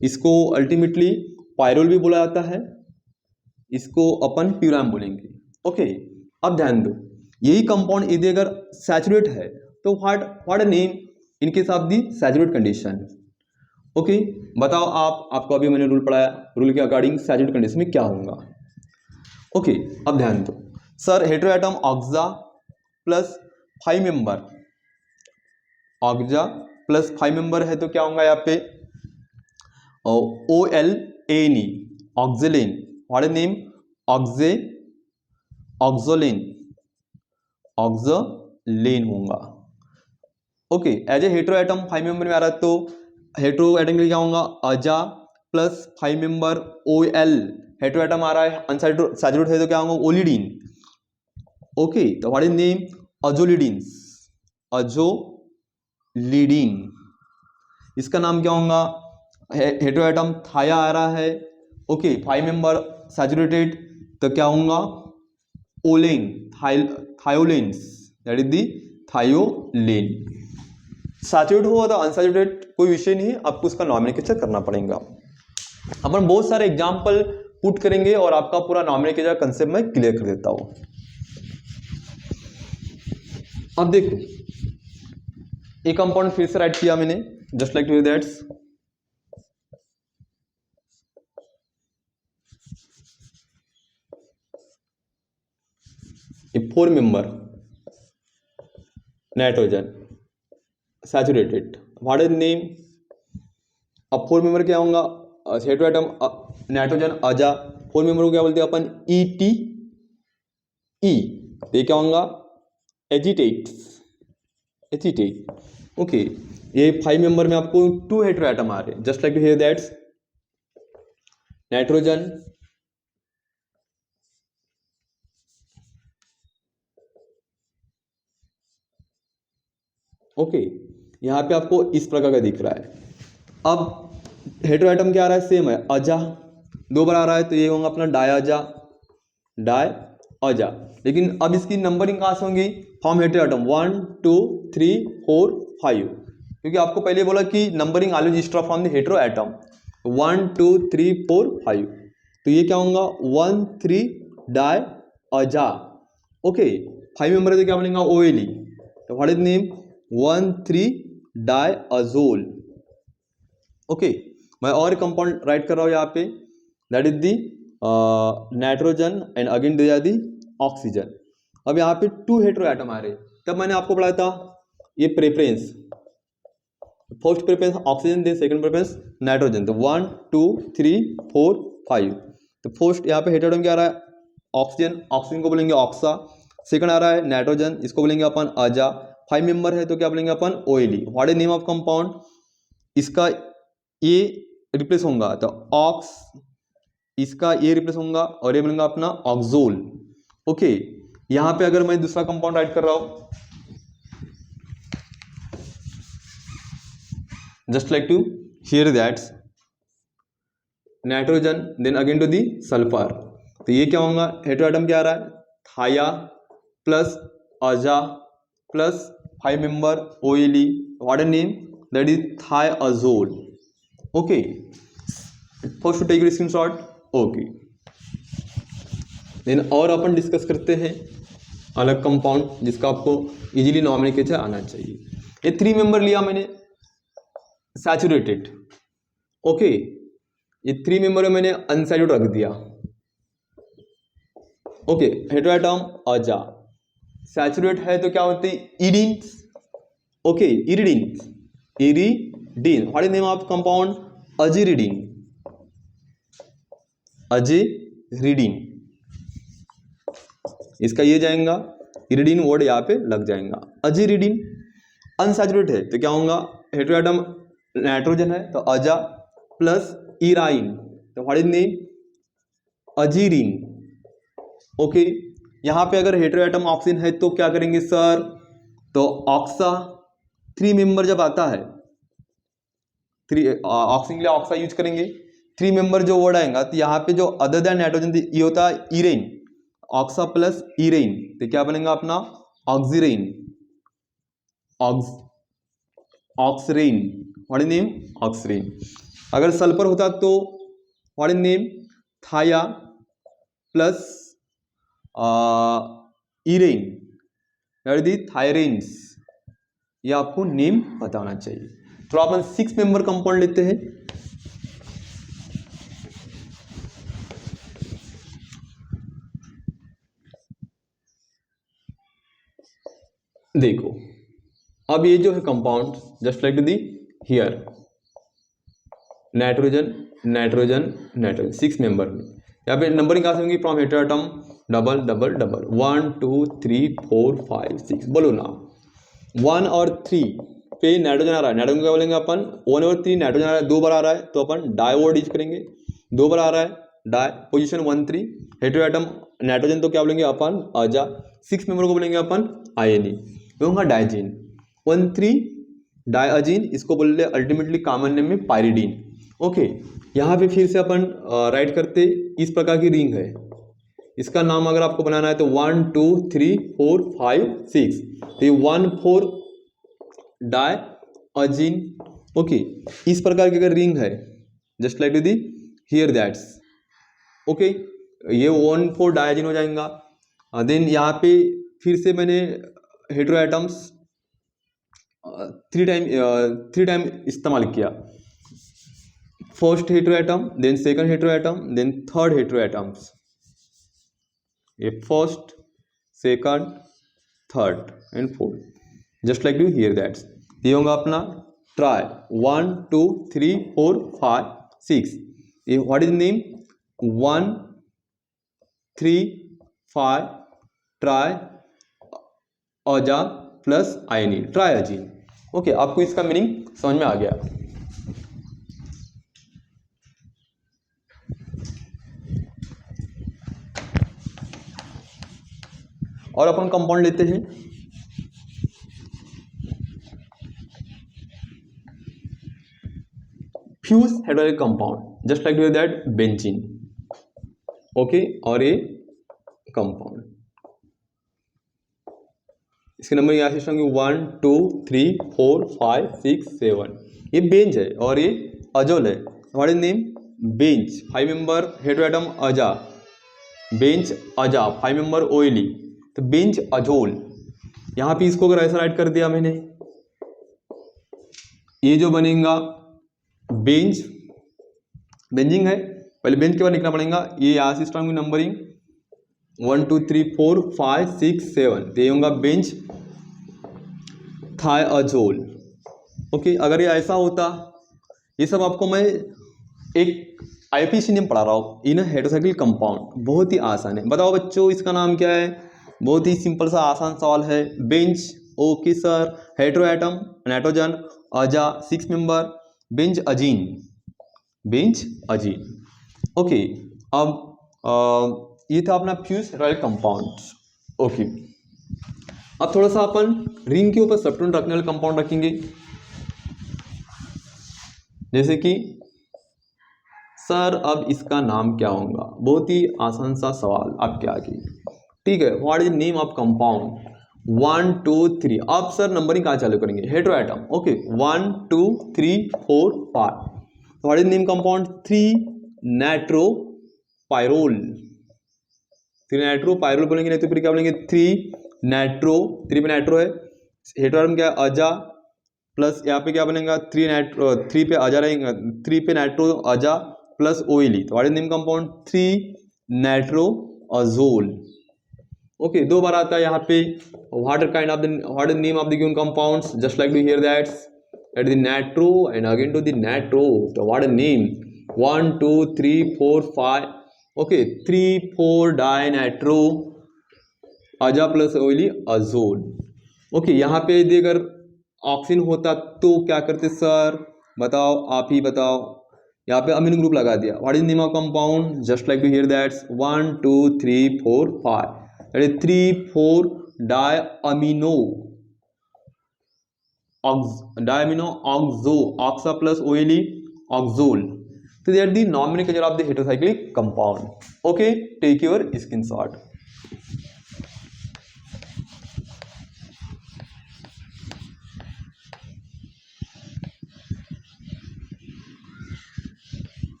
इसको अल्टीमेटली पायरोल भी बोला जाता है, इसको अपन प्यूरान बोलेंगे। ओके, अब ध्यान दो, यही कंपाउंड यदि अगर सैचुरेट है तो what name in case of the saturate condition. Okay, बताओ आपको अभी मैंने रूल पढ़ाया, रूल के अकॉर्डिंग सैचुरेट कंडीशन में क्या होगा। ओके, अब ध्यान दो, sir heteroatom oxa plus 5 member, oxa plus 5 member है तो क्या होगा यहाँ पे OLANE, oxolane, what name oxolane, oxolane होगा। Okay, as a heteroatom 5 member में आ रहा है तो हेटेरोएटम के लिए क्या होगा aza plus 5 member OL, heteroatom आ रहा है अनसैचुरेटेड है तो क्या होगा ओलिडीन। ओके, तो व्हाट इज नेम अजोलिडीन्स, अजोलिडीन, इसका नाम क्या होगा हेटेरोएटम थाया आ रहा है। ओके, 5 मेंबर सैचुरेटेड तो क्या होगा ओलेन, थायोलेन्स, दैट इज दी थायोलेन। सैचुरेट हुआ तो अनसैचुरेटेड कोई विषय नहीं है, आपको उसका नॉमिनेचर करना पड़ेगा। अपन बहुत सारे एग्जाम्पल पुट करेंगे और आपका पूरा नॉमिनेचर कंसेप्ट मैं क्लियर कर देता हूं। अब देखो एक कंपाउंड फिर से राइट किया मैंने, just like to that's, a 4 member nitrogen saturated, what is name, अब 4 मेंबर क्या होगा हेटेरोएटम नाइट्रोजन अजा, 4 मेंबर को क्या बोलते हैं अपन ETE, ये क्या होगा एजिटेट। ओके, ये 5 मेंबर में आपको 2 हेटेरोएटम आ रहे हैं, just like to here that's nitrogen okay, यहाँ पे आपको इस प्रकार का दिख रहा है। अब हेटेरोएटम क्या आ रहा है सेम है अजा, 2 बार आ रहा है तो ये होगा अपना डायजा, डायजा, लेकिन अब इसकी नंबरिंग कहाँ से होंगी फॉर्म हेटेरोएटम 1 2 3 4 5, क्योंकि आपको पहले बोला कि numbering always start from the heteroatom 1 2 3 4 5, तो ये क्या होगा 1 3 डाई अजा। ओके, 5 मेंबर है तो क्या बनेगा OLE। तो what is name 1,3 di azole. Okay, मैं और कंपाउंड राइट कर रहा हूँ यहाँ पे, that is the nitrogen and again they are the oxygen. अब यहाँ पे 2 हेटेरो एटम आ रहे, तब मैंने आपको पढ़ाया था ये preference, first preference oxygen, then second preference nitrogen. तो 1 2 3 4 5। तो फर्स्ट यहाँ पे हेटेरो क्या आ रहा है ऑक्सीजन, ऑक्सीजन को बोलेंगे ऑक्सा। सेकंड आ रहा है नाइट्रोजन, इसको बोलेंगे अपन अजा। 5 मेंबर है तो क्या बोलेंगे अपन OLE। What is name of compound, इसका ये रिप्लेस होगा तो ऑक्स, इसका ये रिप्लेस होगा और ये बनेगा अपना ऑक्सोल। ओके, यहां पे अगर मैं दूसरा कंपाउंड राइट कर रहा हूं, just like to here that nitrogen then again to the sulphur. तो ये क्या होगा हेटेरो एटम क्या आ रहा है thia plus aza plus 5 member OLE। What is name that is thiazole. Okay, first to take your screenshot. Okay, then और अपन discuss करते हैं अलग कंपाउंड जिसका आपको इजीली नॉमेनक्लेचर आना चाहिए। ये 3 मेंबर लिया मैंने सैचुरेटेड। ओके, ये 3 मेंबर में मैंने अनसैचुरेटेड रख दिया। Okay, hetero atom aza, saturate है तो क्या होते हैं irine. Okay, iridine, iridine. What is name of compound aziridine, aziridine. इसका ये जाएगा इरिडीन वर्ड यहाँ पे लग जाएगा अजीरिडीन। अनसैचुरेट है तो क्या होगा हेटेरो एटम नाइट्रोजन है तो अजा प्लस इराइन, तो व्हाट इज नेम अजीरीन। ओके, यहाँ पे अगर हेटेरो एटम ऑक्सीजन है तो क्या करेंगे सर, तो ऑक्सा 3 मेंबर जब आता है 3 ऑक्सीजन के लिए ऑक्सा यूज करेंगे। 3 मेंबर जो वर्ड आएगा तो यहाँ पे जो अदर देन नाइट्रोजन ये होता है इरेन, ऑक्सा प्लस इरेन, तो क्या बनेगा अपना oxirene, oxirene. What is name oxirene. अगर सल्फर होता तो what is name thia plus irene, that is thiirenes. ये आपको नेम बताना चाहिए। तो अपन 6 मेंबर कंपाउंड लेते हैं। देखो अब ये जो है compound just like the here nitrogen nitrogen nitrogen 6 member में। यहाँ पे नंबरिंग कहाँ से होंगी from hetero atom double double double 1 2 3 4 5 6। बोलो ना 1 और 3 पे नाइट्रोजन आ रहा है, नाइट्रोजन क्या बोलेंगे अपन 1 और 3 नाइट्रोजन आ रहा है 2 बार आ रहा है तो अपन डाई वर्ड यूज करेंगे। 2 बार आ रहा है di, position 1 3। Hetero atom nitrogen तो क्या बोलेंगे अपन अजा। 6 मेंबर को बोलेंगे अपन आयनी, तो होगा डाइजीन 1 3 डाइजीन, इसको बोल रहे अल्टीमेटली कॉमन नेम में पायरिडीन। ओके, यहाँ पे फिर से अपन राइट करते इस प्रकार की रिंग है, इसका नाम अगर आपको बनाना है तो 1 2 3 4 5 6, तो ये 1 4 डाइजीन। ओके, इस प्रकार की अगर रिंग है just like the here that's. Okay, ये 1 4 डाइजीन हो जाएगा। देन यहाँ पे फिर से मैंने हेटेरो एटम्स 3 टाइम इस्तेमाल किया। First hetero atom then second hetero atom then third hetero atoms, ये first second third and fourth just like you here that's. ये होगा अपना ट्राई 1 2 3 4 5 6। ये व्हाट इज नेम 1 3 5 ट्राई अजा प्लस आयनी ट्राइजीन। ओके, आपको इसका मीनिंग समझ में आ गया। और अपन कंपाउंड लेते हैं fuse hydraulic compound just like that benzene. Okay, और ये कंपाउंड इसके नंबर यहाँ से 1 2 3 4 5 6 7। ये बेंज है और ये अजोल है। What is name Benz. 5 member hetero atom अजा बेंज अजा 5 मेंबर ओइली, तो बेंज अजोल। यहाँ पे इसको अगर ऐसा राइट कर दिया मैंने, ये जो बनेगा बेंज, बेंजिंग है, पहले बेंज के बाद लिखना पड़ेगा। ये यहाँ से स्टार्ट होगी नंबरिंग 1 2 3 4 5 6 7, तो ये होगा बेंज थायोजोल। ओके, अगर ये ऐसा होता, ये सब आपको मैं एक आईपीसी नेम पढ़ा रहा हूँ इन हेटेरोसाइक्लिक कंपाउंड, बहुत ही आसान है। बताओ बच्चों इसका नाम क्या है? बहुत ही सिंपल सा आसान सवाल है, Benz. Okay sir, hetero atom nitrogen, अजा 6 मेंबर, बेंज अजीन, बेंज अजीन। ओके, अब ये था अपना फ्यूज रॉयल कंपाउंड्स। ओके, अब थोड़ा सा अपन रिंग के ऊपर सबस्टिट्यूएंट रखने वाले कंपाउंड रखेंगे, जैसे कि सर अब इसका नाम क्या होगा? बहुत ही आसान सा सवाल आपके आगे, ठीक है। What is name of compound? 1 2 3, अब सर नंबरिंग कहाँ चालू करेंगे? Hetero atom. Okay, 1 2 3 4 5। What is name compound? 3 nitro pyrrole, 3 nitro pyrrole बोलेंगे, नहीं तो फिर क्या बोलेंगे? 3 नाइट्रो, 3 पे नाइट्रो है, हेटेरो एटम क्या है? अजा, प्लस यहाँ पे क्या बनेगा? 3 नाइट्रो, 3 पे अजा रहेगा, 3 पे नाइट्रो अजा प्लस ओइली, तो what is name compound? 3 nitro azole. Okay, 2 बार आता है यहाँ पे। What kind of the, what is name of the given compounds? Just like to here that at the nitro and again to the nitro, तो what is name? 1 2 3 4 5। Okay, 3 4 di nitro aza plus oily azole. Okay, यहाँ पे यदि अगर oxygen होता तो क्या करते sir? बताओ, आप ही बताओ। यहाँ पे अमीनो ग्रुप लगा दिया। What is name of compound? Just like to here that's 1 2 3 4 5, that is 3 4 di amino oxo, oxa plus oily oxole, तो they are the nomenclature of the heterocyclic compound. Okay, take your screenshot.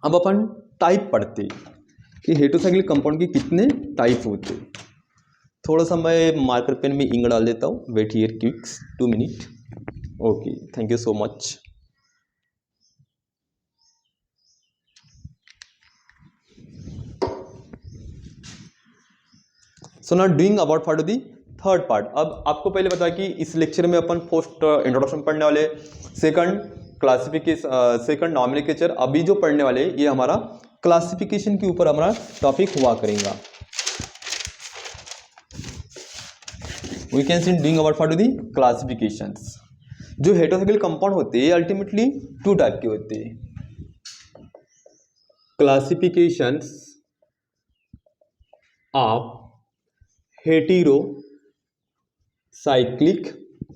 अब अपन type पढ़ते कि heterocyclic compound के कितने type होते। थोड़ा सा मैं मार्कर पेन में इंक डाल देता हूँ, wait here quick 2 minute. Okay, thank you so much. So not doing about for the third part. अब आपको पहले बता कि इस लेक्चर में अपन फर्स्ट इंट्रोडक्शन पढ़ने वाले, सेकंड क्लासिफिकेशन, सेकंड नॉमेनक्लेचर। अभी जो पढ़ने वाले ये हमारा क्लासिफिकेशन के ऊपर हमारा टॉपिक हुआ करेगा। We can see doing about for the classifications. जो हेटेरोसाइक्लिक कंपाउंड होते हैं अल्टीमेटली 2 टाइप के होते हैं। Classifications of heterocyclic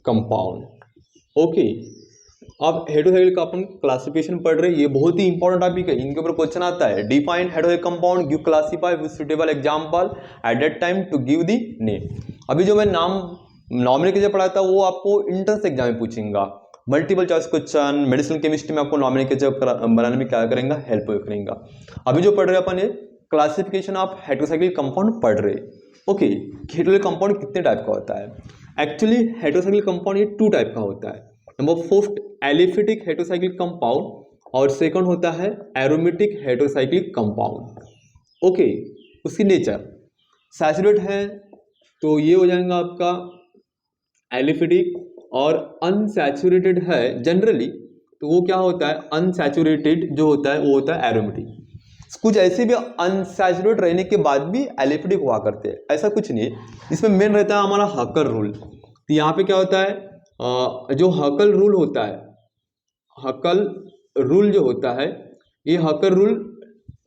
compound. Okay, अब हेटेरोसाइक्लिक का अपन क्लासिफिकेशन पढ़ रहे हैं, ये बहुत ही इंपॉर्टेंट टॉपिक है, इनके ऊपर क्वेश्चन आता है। Define heterocyclic compound, give classify with suitable example at that time to give the name. अभी जो मैं नाम नॉमेनक्लेचर पढ़ा था वो आपको एंट्रेंस एग्जाम में पूछेगा, multiple choice question, medicinal chemistry में आपको नॉमेनक्लेचर बनाने में क्या करेगा? हेल्प करेगा। अभी जो पढ़ रहे हैं अपन ये क्लासिफिकेशन ऑफ हेटेरोसाइक्लिक कंपाउंड पढ़ रहे। ओके, हेटेरोसाइक्लिक कंपाउंड कितने टाइप का होता है? एक्चुअली हेटेरोसाइक्लिक कंपाउंड ये 2 टाइप का होता है। Number first aliphatic heterocyclic compound, और सेकंड होता है एरोमेटिक हेटेरोसाइक्लिक कंपाउंड। ओके, उसकी नेचर सैचुरेट है तो ये हो जाएगा आपका एलिफेटिक, और अनसैचुरेटेड है जनरली तो वो क्या होता है? अनसैचुरेटेड जो होता है वो होता है एरोमेटिक। कुछ ऐसे भी अनसैचुरेट रहने के बाद भी एलिफेटिक हुआ करते हैं, ऐसा कुछ नहीं है। इसमें मेन रहता है हमारा हकर रूल। तो यहाँ पे क्या होता है? जो हकल रूल होता है, हकल रूल जो होता है, ये हकर रूल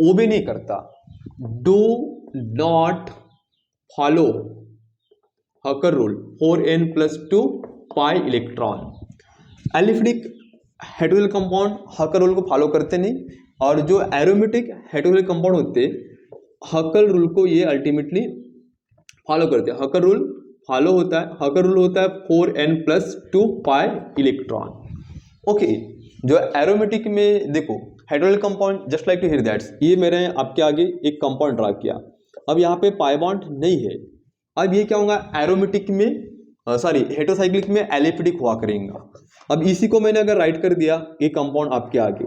ओबे नहीं करता, do not follow Hückel rule 4n+2 pi electron. Aliphatic heterocyclic compound Hückel rule को फॉलो करते नहीं, और जो एरोमेटिक हेटेरोसाइक्लिक कंपाउंड होते हकर रूल को ये अल्टीमेटली फॉलो करते हैं। हकर रूल फॉलो होता है, हकर रूल होता है 4n+2 पाई इलेक्ट्रॉन। ओके, जो एरोमेटिक में देखो hydrogen compound just like to here that's, ये मैंने आपके आगे एक कंपाउंड ड्रा किया। अब यहाँ पे पाई बॉन्ड नहीं है, अब ये क्या होगा एरोमेटिक में सॉरी हेटेरोसाइक्लिक में एलिफेटिक हुआ करेगा। अब इसी को मैंने अगर राइट कर दिया ये कंपाउंड आपके आगे,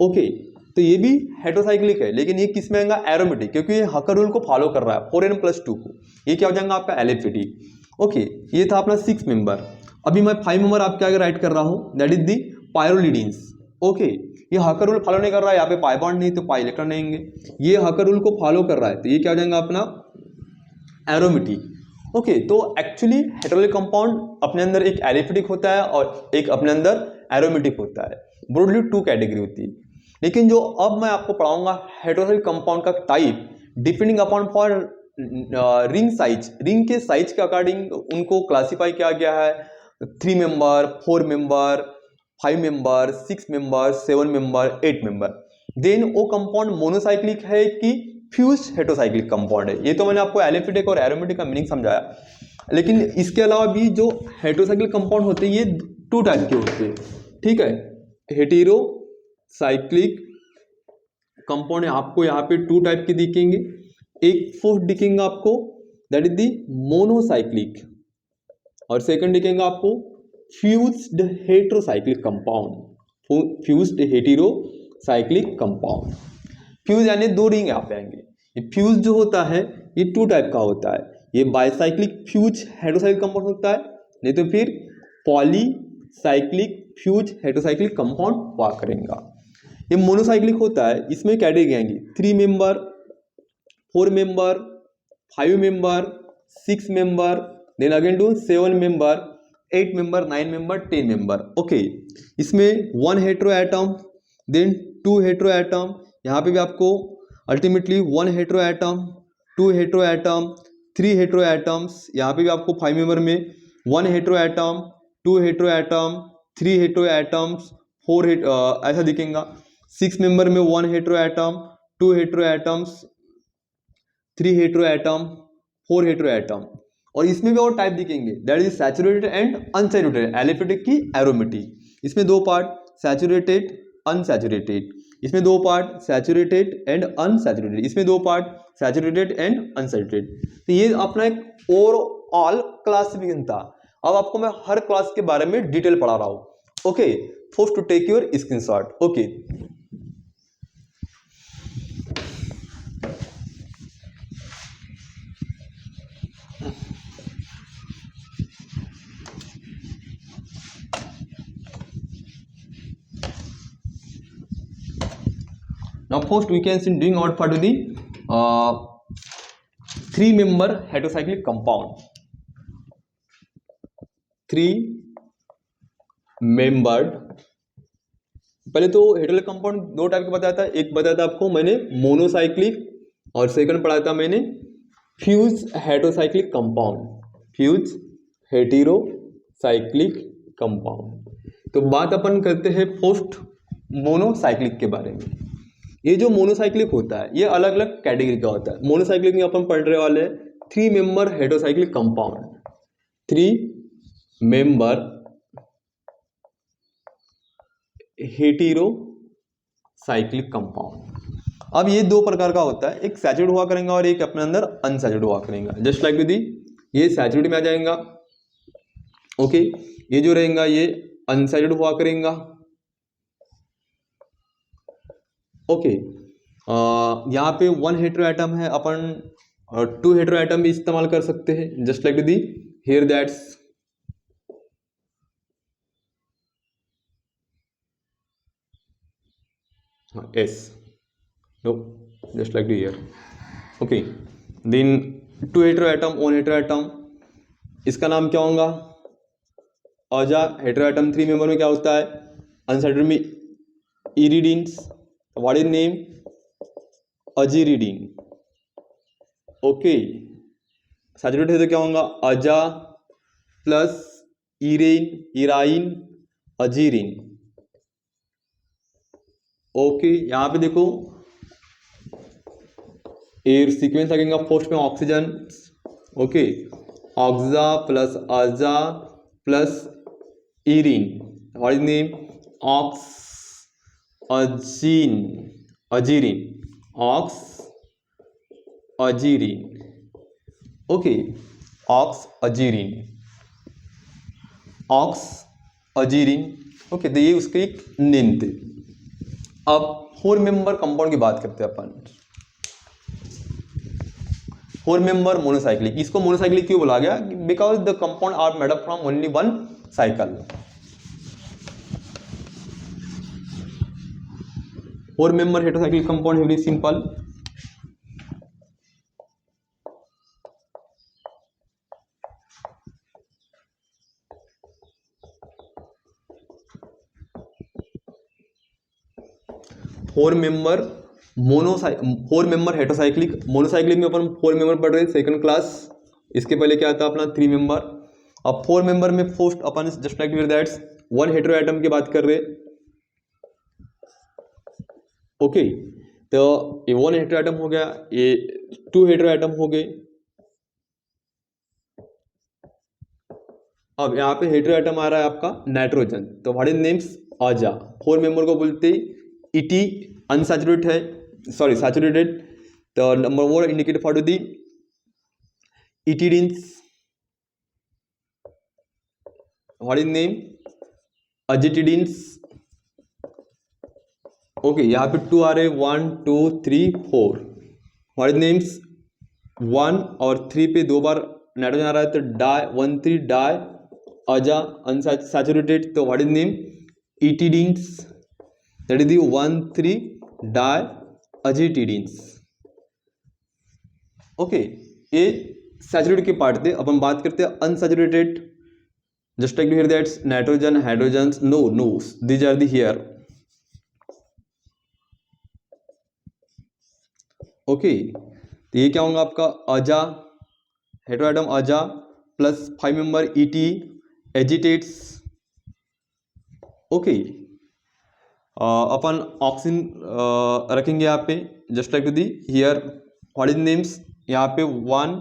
ओके, तो ये भी हेटेरोसाइक्लिक है लेकिन ये किस में आएगा एरोमेटिक, क्योंकि ये हकर रूल को फॉलो कर रहा है 4n+2 को, ये क्या हो जाएगा आपका एलिफेटिक। ओके, ये था अपना 6 मेंबर। अभी मैं 5 मेंबर आपके आगे राइट कर रहा हूँ, दैट इज दी पायरोलिडीन्स। ओके, ये हकर रूल फॉलो नहीं कर रहा है, यहाँ पे पाई बॉन्ड नहीं तो पाई इलेक्ट्रॉन रहेंगे, ये हकर रूल को फॉलो कर रहा है तो ये क्या हो जाएगा अपना एरोमेटिक। ओके, तो एक्चुअली हेटेरोसाइक्लिक कंपाउंड अपने अंदर एक एलिफेटिक होता है और एक अपने अंदर एरोमेटिक होता है, ब्रॉडली 2 कैटेगरी होती है। लेकिन जो अब मैं आपको पढ़ाऊंगा हेटेरोसाइक्लिक कंपाउंड का type depending upon for ring size, ring के साइज के अकॉर्डिंग उनको क्लासिफाई किया गया है, 3 member, 4 member, 5 member, 6 member, 7 member, 8 member. Then वो कंपाउंड मोनोसाइक्लिक है कि फ्यूज हेटेरोसाइक्लिक कंपाउंड है। ये तो मैंने आपको एलिफेटिक और एरोमेटिक का मीनिंग समझाया, लेकिन इसके अलावा भी जो हेटेरोसाइक्लिक कंपाउंड होते हैं ये 2 टाइप के होते हैं, ठीक है। हेटेरोसाइक्लिक कंपाउंड आपको यहाँ पे 2 टाइप के दिखेंगे, एक फोर्थ दिखेंगे आपको दैट इज दी मोनोसाइक्लिक, और सेकंड दिखेंगे आपको fused heterocyclic compound, fused heterocyclic compound. Fuse यानी 2 रिंग यहाँ पे आएंगे। ये फ्यूज जो होता है ये 2 टाइप का होता है, ये बाइसाइक्लिक फ्यूज हेटेरोसाइक्लिक कंपाउंड होता है, नहीं तो फिर पॉलीसाइक्लिक फ्यूज हेटेरोसाइक्लिक कंपाउंड हुआ करेगा। ये मोनोसाइक्लिक होता है, इसमें कैटेगरी आएंगी 3 member, 4 member, 5 member, 6 member, then again to 7 member, 8 member, 9 member, 10 member. Okay, इसमें 1 hetero atom, then 2 hetero atom, यहाँ पे भी आपको ultimately 1 hetero atom, 2 hetero atom, 3 hetero atoms, यहाँ पे भी आपको 5 मेंबर में 1 hetero atom, 2 hetero atom, 3 hetero atoms, 4 ऐसा दिखेगा। 6 मेंबर में 1 hetero atom, 2 hetero atoms, 3 hetero atom, 4 hetero atom, और इसमें भी और टाइप दिखेंगे that is saturated and unsaturated, aliphatic की एरोमेटिक। इसमें 2 पार्ट सैचुरेटेड अनसैचुरेटेड, इसमें 2 पार्ट सैचुरेटेड एंड अनसैचुरेटेड, इसमें 2 पार्ट सैचुरेटेड एंड अनसैचुरेटेड। तो ये अपना एक ओवरऑल क्लासिफिकेशन था। अब आपको मैं हर क्लास के बारे में डिटेल पढ़ा रहा हूं। Okay, first to take your screenshot. Okay, now first we can see doing out part of the 3 member heterocyclic compound, 3 membered। पहले तो हेटेरोसाइक्लिक कंपाउंड 2 टाइप के बताया था, एक बताया था आपको मैंने मोनोसाइक्लिक, और सेकंड पढ़ाया था मैंने fuse heterocyclic compound, fuse heterocyclic compound. तो बात अपन करते हैं फर्स्ट मोनोसाइक्लिक के बारे में। ये जो मोनोसाइक्लिक होता है ये अलग अलग कैटेगरी का होता है। मोनोसाइक्लिक में अपन पढ़ने वाले हैं 3 member heterocyclic compound, 3 member heterocyclic compound. अब ये 2 प्रकार का होता है, एक सैचुरेट हुआ करेगा और एक अपने अंदर अनसैचुरेट हुआ करेगा। जस्ट लाइक दी ये सैचुरेट में आ जाएगा, ओके, ये जो रहेगा ये अनसैचुरेट हुआ करेगा। ओके, यहाँ पे 1 हेटेरो एटम है, अपन 2 हेटेरो एटम भी इस्तेमाल कर सकते हैं, just like the here that's S, no, just like here. Okay, then 2 hetero atom, 1 hetero atom, इसका नाम क्या होगा अजा। हेटेरो एटम 3 मेंबर में क्या होता है अनसैचुरेटेड में iridines, what is name aziridine. Okay, saturated है तो क्या होगा अजा प्लस इरेन, इराइन, अजीरिन। ओके, यहाँ पे देखो एयर सीक्वेंस लगेगा, फर्स्ट में oxygen, okay, oxa plus aza plus irine, what is name ox azine, azirine, ox azirine, okay, ox azirine, ox azirine, okay. तो ये उसके एक नेम थे। अब 4 मेंबर कंपाउंड की बात करते हैं अपन। 4 मेंबर मोनोसाइक्लिक, इसको मोनोसाइक्लिक क्यों बोला गया? Because the compound are made up from only one cycle. 4 member heterocyclic compound है very simple. Four member heterocyclic, monocyclic में अपन 4 मेंबर पढ़ रहे सेकंड क्लास। इसके पहले क्या था अपना 3 मेंबर। अब 4 मेंबर में first upon just like that's 1 hetero atom की बात कर रहे, ओके। तो ये 1 हेटेरो एटम हो गया, ये 2 हेटेरो एटम हो गए। अब यहाँ पे हेटेरो एटम आ रहा है आपका नाइट्रोजन, तो व्हाट इज नेम्स आजा। 4 मेंबर को बोलते इटी अनसैचुरेटेड है, सॉरी सैचुरेटेड। तो number 1 indicate for the etidines, what is name azetidines, okay. यहाँ पे 2 आ रहे 1 2 3 4, व्हाट इज नेम्स 1 और 3 पे 2 बार नाइट्रोजन आ रहा है, तो डाई 1 3 डाई अजा अनसैचुरेटेड, तो what is name etidines, that is the 1 3 di azetidines, okay. ये सैचुरेटेड के पार्ट थे। अब हम बात करते हैं unsaturated, just like here that's nitrogen hydrogen, no these are the here, okay. तो ये क्या होगा आपका aza hetero atom aza plus 5 member ete azetes, okay. अपन ऑक्सीजन रखेंगे यहाँ पे just like the here, what is names यहाँ पे 1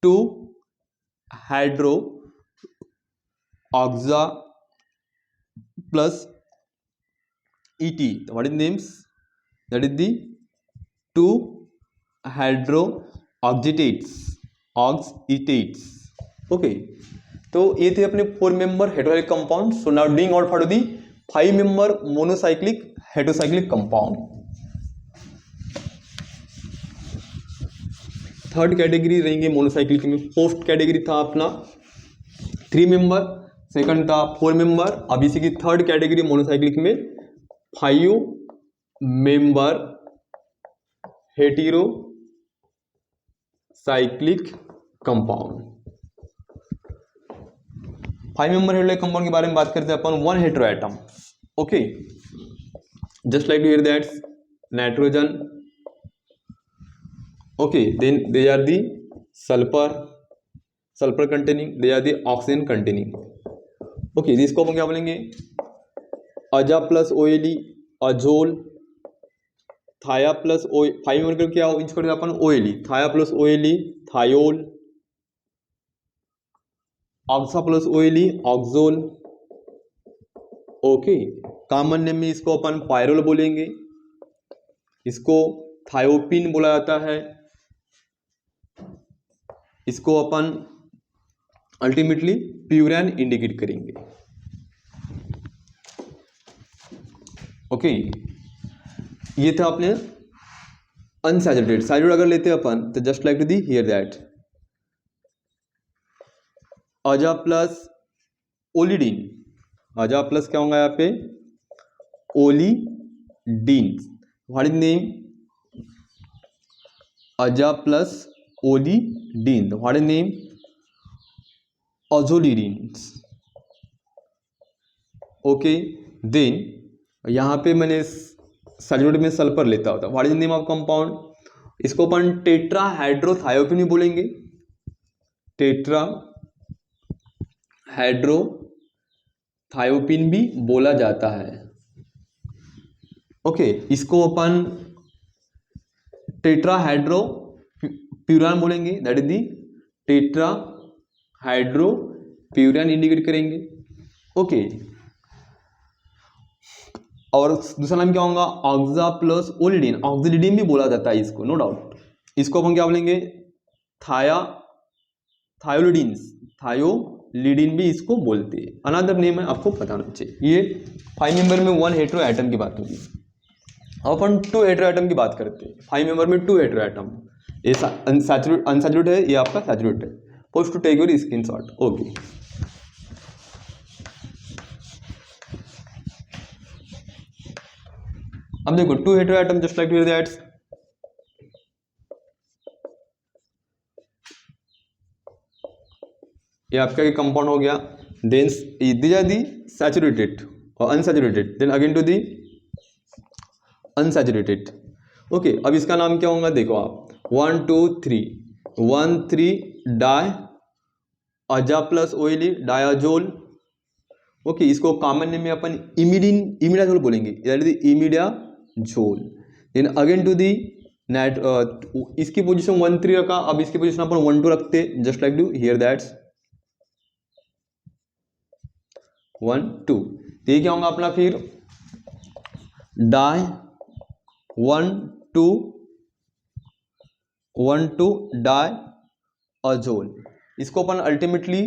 2 hydro oxa plus ete, what is names that is the 2 hydro oxetes, oxetes, okay. तो ये थे अपने 4 member heterocyclic compound. So now doing out for the 5 member monocyclic heterocyclic compound. Third category रहेंगे monocyclic में। First category था अपना 3 member, second था 4 member. अब इसी की थर्ड कैटेगरी मोनोसाइक्लिक में 5 member hetero cyclic compound. 5 member heterocyclic compound के बारे में बात करते हैं अपन। 1 hetero atom, okay, just like here that's nitrogen, okay. Then they are the sulphur containing, they are the oxygen containing, okay. इसको अपन क्या बोलेंगे aza plus oily azole, thia plus O 5 member क्या यूज करते हैं अपन oily, thia plus oily thiole, oxa plus oily oxole, okay. Common name में इसको अपन पायरोल बोलेंगे, इसको थायोपिन बोला जाता है, इसको अपन अल्टीमेटली प्यूरैन इंडिकेट करेंगे, ओके। ये था अपने अनसैचुरेटेड। सैचुरेटेड अगर लेते हैं अपन तो just like the here that aza plus olidine, aza plus क्या होगा यहाँ पे olidine, what is name aza plus olidine, what is name azolidines, okay. Then यहाँ पे मैंने सैचुरेटेड में सल्फर लेता होता, what is name of compound, इसको अपन टेट्रा हाइड्रोथायोपिन भी बोलेंगे, टेट्रा हाइड्रोथायोपिन भी बोला जाता है, ओके। इसको अपन टेट्रा हाइड्रो प्यूरान बोलेंगे, that is the tetra hydro furan indicate करेंगे, ओके। और दूसरा नाम क्या होगा, ऑक्सा प्लस ओलिडीन, ऑक्सिलिडीन भी बोला जाता है इसको, नो डाउट। इसको अपन क्या बोलेंगे, थायोलिडीन्स, थायोलिडीन भी इसको बोलते हैं। अनदर नेम है, आपको पता होना चाहिए। ये 5 मेंबर में 1 हेटेरो एटम की बात होगी। अब अपन 2 हेटेरो एटम की बात करते हैं। 5 मेंबर में 2 हेटेरो एटम, ये अनसैचुरेटेड है, ये आपका सैचुरेटेड है। Post to take your screenshot, okay. अब देखो 2 hetero atom just like that, ये आपका एक कंपाउंड हो गया। Then these are the saturated और unsaturated, then again to the unsaturated. Okay, अब इसका नाम क्या होगा, देखो आप 1 2 3 1 3 डाई अजा प्लस ओइली डायाजोल। ओके, इसको कॉमन नेम में अपन इमिडाजोल बोलेंगे, imidazole. Then again to the net, इसकी पोजीशन 1 3 रखा, अब इसकी पोजीशन अपन 1 2 रखते, just like do here that's 1 2। तो ये क्या होगा अपना फिर डाई 1 2 डाई अजोल। इसको अपन अल्टीमेटली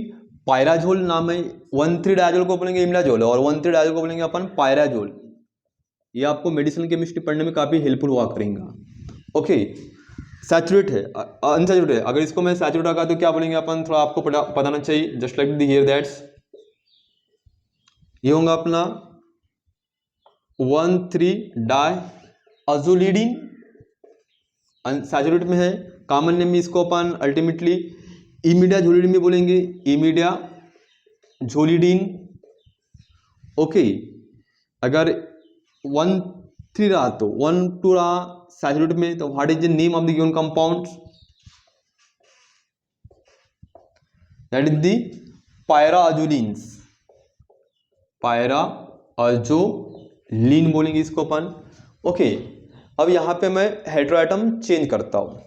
पायराजोल नाम है। 1 3 डायजोल को बोलेंगे इमिडाजोल और 1 3 डायजोल को बोलेंगे अपन पायराजोल। ये आपको मेडिसिन केमिस्ट्री पढ़ने में काफी हेल्पफुल हुआ करेगा। ओके, सैचुरेट है, अनसैचुरेट है। अगर इसको मैं सैचुरेट रखा तो क्या बोलेंगे अपन, थोड़ा आपको पता होना चाहिए, just like the here that's, ये होगा अपना 1 3 डाई अजोलिडीन, सैचुरेट में है। कॉमन नेम में इसको अपन अल्टीमेटली इमिडाजोलिडीन भी बोलेंगे, इमिडाजोलिडीन। ओके, अगर 1 3 रहा तो 1 2 रहा सैचुरेट में, तो what is the name of the given compound, that is the pyrazolines, pyrazoline बोलेंगे इसको अपन। ओके, अब यहां पे मैं हेटेरो एटम चेंज करता हूं।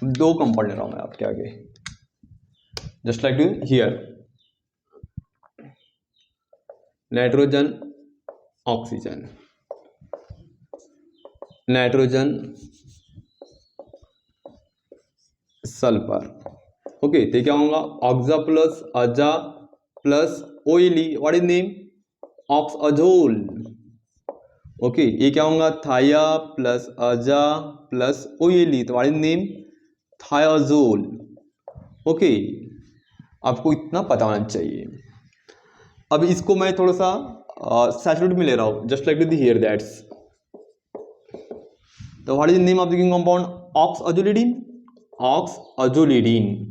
दो कंपाउंड ले रहा हूं मैं आपके आगे, just like do here nitrogen oxygen, nitrogen sulphur. Okay, तो क्या होगा, oxa plus aza plus oily, what is name, oxazole. Okay, ये क्या होगा, thia plus aza plus oily, तो what is name, thiazole. Okay, आपको इतना पता होना चाहिए। अब इसको मैं थोड़ा सा सैचुरेट में ले रहा हूं, just like the here that's, तो what is name of the compound, oxazolidine, oxazolidine.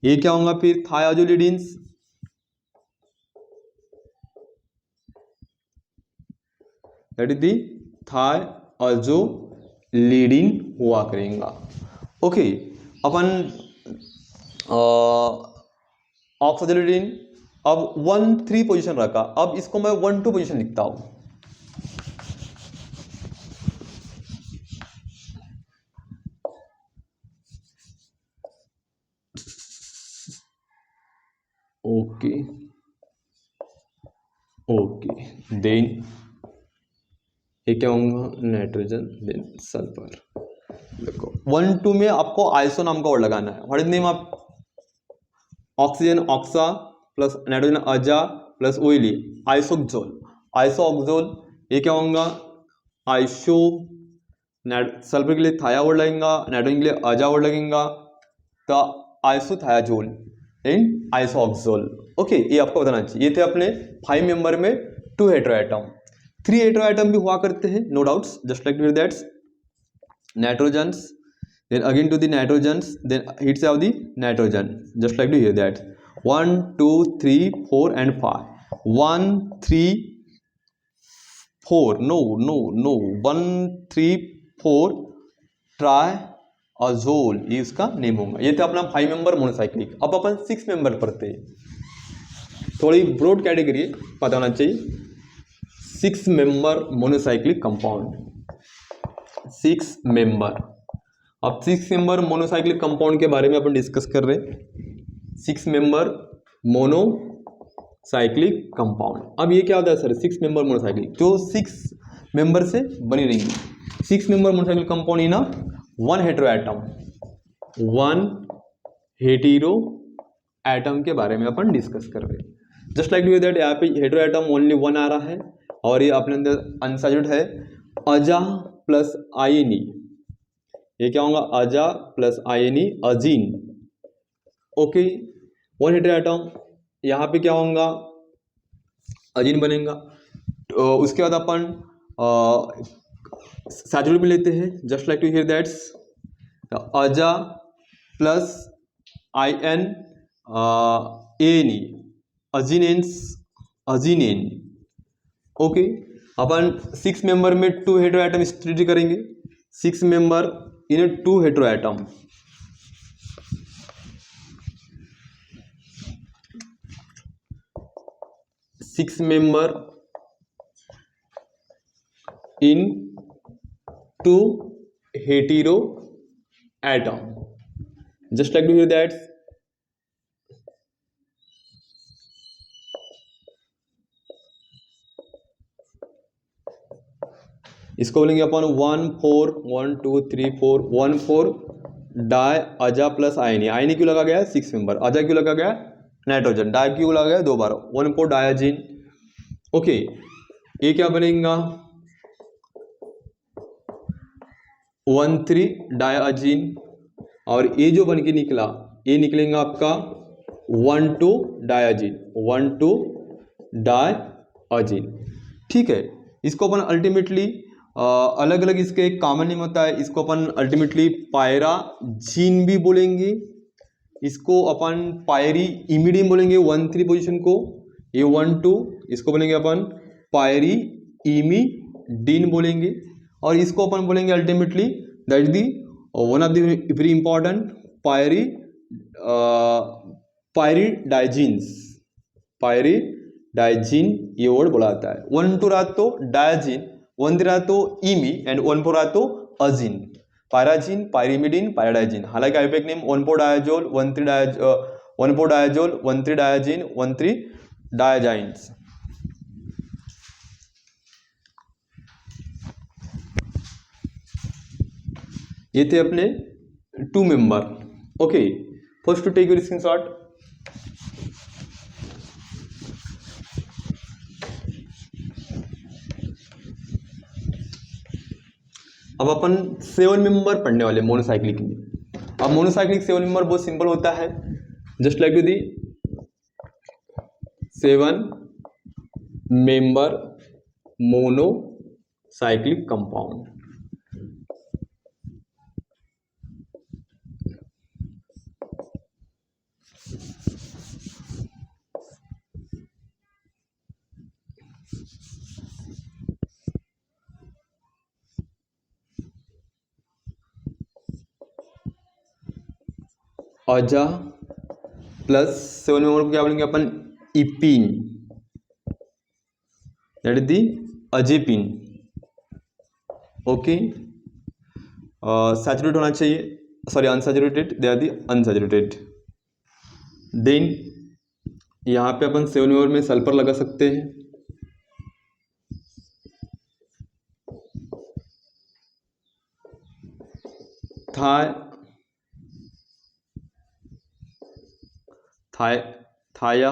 ये क्या होगा फिर, थायाजोलिडीन्स, दैट इज दी थायाजोलिडीन हुआ करेगा। ओके, अपन ऑक्सअजोलिडीन अब 1 3 पोजीशन रखा, अब इसको मैं 1 2 पोजीशन लिखता हूं। ओके ओके, देन ये क्या होगा, नाइट्रोजन देन सल्फर। देखो 1 2 में आपको आइसो नाम का वर्ड लगाना है। What is name of oxygen, oxa plus nitrogen aza plus oily, isoxole, isooxole. ये क्या होगा, आइसो, सल्फर के लिए थाया वर्ड लगेगा, नाइट्रोजन के लिए अजा वर्ड लगेगा, तो आइसोथायाजोल एंड आइसोऑक्सोल। ओके, ये आपको बताना चाहिए। ये थे अपने 5 मेंबर में 2 हेटेरो एटम। 3 हेटेरो एटम भी हुआ करते हैं, no doubts, just like that's nitrogens, then again to the nitrogens, then hits of the nitrogen, just like to here that 1 2 3 4 and 5, 1 3 4, no no no, 1 3 4 tri azole, ये इसका name होगा। ये था अपना 5 मेंबर मोनोसाइक्लिक। अब अपन 6 मेंबर पढ़ते हैं, थोड़ी ब्रॉड कैटेगरी है, पता होना चाहिए। 6 मेंबर मोनोसाइक्लिक कंपाउंड, 6 मेंबर। अब 6 मेंबर मोनोसाइक्लिक कंपाउंड के बारे में अपन डिस्कस कर रहे हैं। 6 मेंबर मोनोसाइक्लिक कंपाउंड। अब ये क्या होता है सर? 6 मेंबर मोनोसाइक्लिक जो 6 मेंबर से बनी रहेंगी। 6 member monocyclic compound in one hetero atom, one hetero atom के बारे में अपन डिस्कस कर रहे हैं। जस्ट लाइक दैट यहाँ पे हेटेरो एटम ओनली वन आ रहा है और ये अपने अंदर अनसैचुरेटेड है, अजा प्लस आयनी। ये क्या होगा? Aza plus ine, azine. Okay, one hetero atom, यहाँ पे क्या होगा? अजीन बनेगा। तो उसके बाद अपन सैचुरेट में लेते हैं। Just like to here that's aza plus inane, azinanes, azinane. Okay, अपन 6 मेंबर में 2 हेटेरो एटम स्ट्रेट करेंगे। 6 member in 2 hetero atom, six member in 2 hetero atom. Just like to here that इसको बोलेंगे अपन 1 4 1 2 3 4 1 4 die aza plus आयनी। आयनी क्यों लगा गया है? 6 member. अजा क्यों लगा गया? नाइट्रोजन। डाई क्यों लगा गया? 2 बार। 1 4 डायाजीन। ओके, ये क्या बनेगा? 1 3 डायाजीन। और ये जो बन के निकला, ये निकलेगा आपका 1 2 डायाजीन, 1 2 डायाजीन। ठीक है, इसको अपन अल्टीमेटली अलग अलग इसके एक कॉमन नेम होता है। इसको अपन अल्टीमेटली पायराजीन भी बोलेंगे, इसको अपन पायरी इमिडीन बोलेंगे 1 3 पोजीशन को, ये 1 2, इसको बोलेंगे अपन पायरी इमिडीन बोलेंगे। और इसको अपन बोलेंगे ultimately that the one of the very important pyridazines, pyridazine ये वर्ड बोला जाता है। 1 2 रहा तो डायाजीन, 1 3 रहा तो इमी एंड 1 4 रहा तो अजीन, पायराजीन, पायरीमिडीन, पायराडाइजीन। हालांकि आईयूपैक नेम 1 4 डायाजोल, 1 4 डायाजोल, 1 3 डायाजीन, 1 3 डायाजाइन्स। ये थे अपने 2 member. Okay, first to take your screenshot. अब अपन 7 मेंबर पढ़ने वाले मोनोसाइक्लिक में। अब मोनोसाइक्लिक 7 मेंबर बहुत सिंपल होता है। Just like to the 7 member monocyclic compound. Aza plus 7 member को क्या बोलेंगे अपन? Epine, that is the azepine. Okay, saturate होना चाहिए, sorry unsaturated, they are the unsaturated. Then यहाँ पे अपन 7 मेंबर में सल्फर लगा सकते हैं। थाया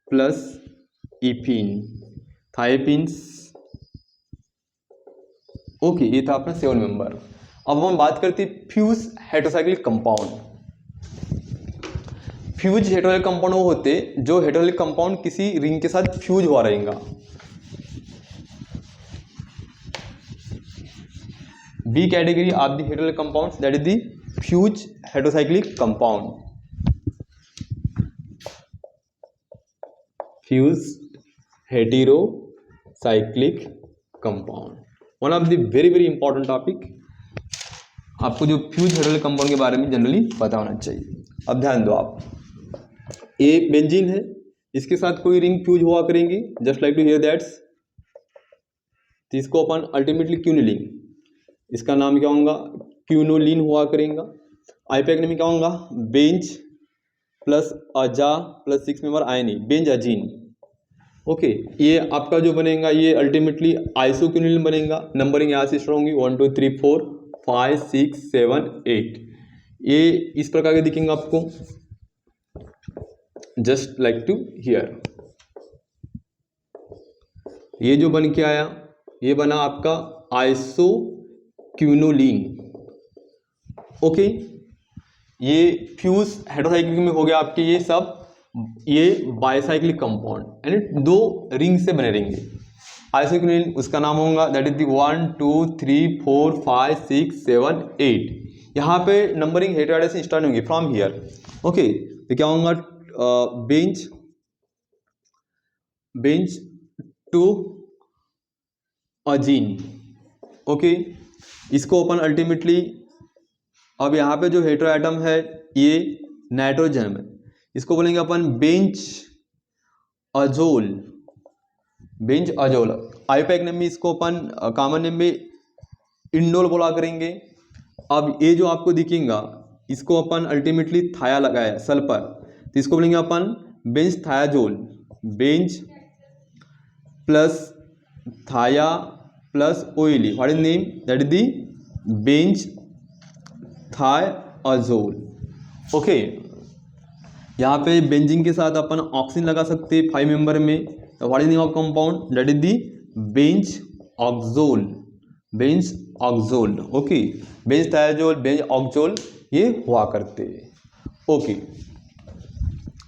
प्लस इफिन, थाइपिन्स। ओके, ये था अपना 7 मेंबर। अब हम बात करते हैं fuse heterocyclic compound. Fuse heterocyclic compound वो होते जो हेटेरोसाइक्लिक कंपाउंड किसी रिंग के साथ फ्यूज हुआ रहेगा। B category of the heterocyclic compounds, that is the fuse heterocyclic compound. Fuse heterocyclic compound, one of the very very important topic. आपको जो फ्यूज हेटेरोसाइक्लिक कंपाउंड के बारे में जनरली पता होना चाहिए। अब ध्यान दो आप, ये बेंजीन है, इसके साथ कोई रिंग फ्यूज हुआ करेंगी। Just like to here that's, तो इसको अपन अल्टीमेटली क्यों नहीं लेंगे? इसका नाम क्या होगा? क्यूनोलिन हुआ करेगा। आइपैक में क्या होगा, Benz plus aza plus 6 member आयनी, बेंजाजीन। Okay, ये आपका जो बनेगा ये अल्टीमेटली आइसोक्यूनिलिन बनेगा। नंबरिंग यहाँ से स्टार्ट होंगी 1 2 3 4 5 6 7 8। ये इस प्रकार के दिखेंगे आपको, जस्ट लाइक टू हियर। ये जो बन के आया ये बना आपका आइसोक्यूनोलिन। ओके, ये फ्यूज हेटेरोसाइक्लिक में हो गया आपके ये सब, ये बाइसाइक्लिक कंपाउंड यानी 2 रिंग से बने रहेंगे। आइसोक्यूनोलिन उसका नाम होगा दैट इज दी 1 2 3 4 5 6 7 8। यहाँ पे नंबरिंग हेटेरोडाइड से स्टार्ट होंगी फ्रॉम हियर। ओके, तो क्या होगा, बेंज टू अजीन। ओके, इसको अपन अल्टीमेटली, अब यहाँ पे जो हेटेरो एटम है ये नाइट्रोजन है, इसको बोलेंगे अपन बेंज अजोल, बेंज अजोल। आइपैक नेम में इसको अपन कॉमन नेम में इंडोल बोला करेंगे। अब ये जो आपको दिखेगा इसको अपन अल्टीमेटली थाया लगाया सल्फर, तो इसको बोलेंगे अपन बेंज थायाजोल, बेंज प्लस थाया plus oily, what is name, that is the Benz थायाजोल। Okay, यहाँ पे बेंजीन के साथ अपन ऑक्सीजन लगा सकते हैं 5 मेंबर में, what is name of compound, that is the benz oxole, benz oxole. Okay, benz thiazole, benz oxole ये हुआ करते हैं। ओके,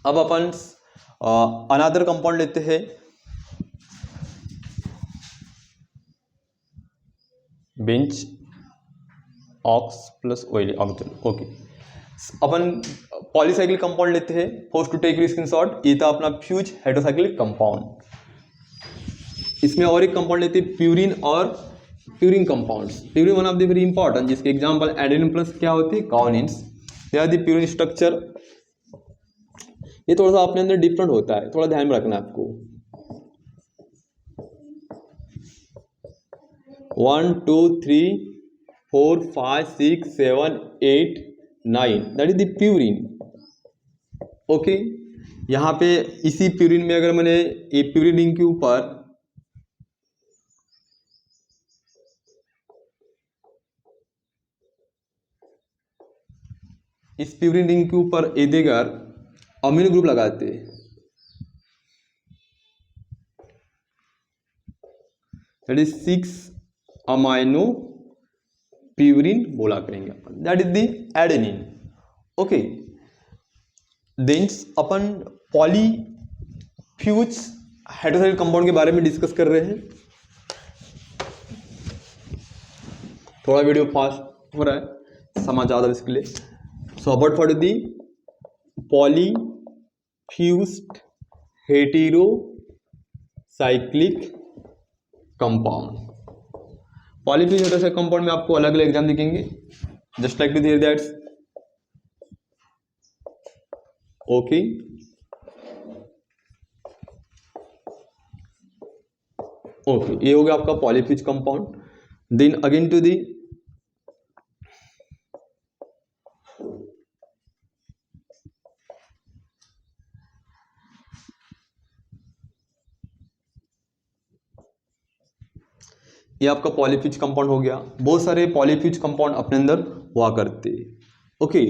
अब अपन अनदर कंपाउंड लेते हैं, benz ox plus oily oxole. Okay, अपन पॉलीसाइक्लिक कंपाउंड लेते हैं, फर्स्ट टू टेक स्क्रीनशॉट। ये था अपना फ्यूज हेटेरोसाइक्लिक कंपाउंड। इसमें और एक कंपाउंड लेते हैं प्यूरिन और purine compounds. Purine one of the very important, जिसके एग्जांपल एडेनिन प्लस क्या होते हैं, कॉनिन्स। यह द प्यूरिन स्ट्रक्चर, ये थोड़ा सा अपने अंदर डिफरेंट होता है, थोड़ा ध्यान में रखना है आपको। 1 2 3 4 5 6 7 8 9, that is the purine. Okay, यहाँ पे इसी प्यूरिन में अगर मैंने ये प्यूरिन रिंग के ऊपर इस प्यूरिन रिंग के ऊपर एदेगर अमीनो ग्रुप लगाते हैं, दैट इज 6 अमाइनो प्यूरिन बोला करेंगे अपन, that is the adenine. Okay, then अपन पॉलीफ्यूज हेटेरोसाइक्लिक कंपाउंड के बारे में डिस्कस कर रहे हैं। थोड़ा वीडियो फास्ट हो रहा है, समझ ज़्यादा इसके लिए। So about for the polyfused heterocyclic compound. Polyfuse heterocyclic compound में आपको अलग अलग एग्जाम दिखेंगे, just like to here that's. Okay, okay, ये हो गया आपका polyfuse compound. Then again to the ये आपका पॉलीफ्यूज कंपाउंड हो गया। बहुत सारे पॉलीफ्यूज कंपाउंड अपने अंदर हुआ करते। Okay,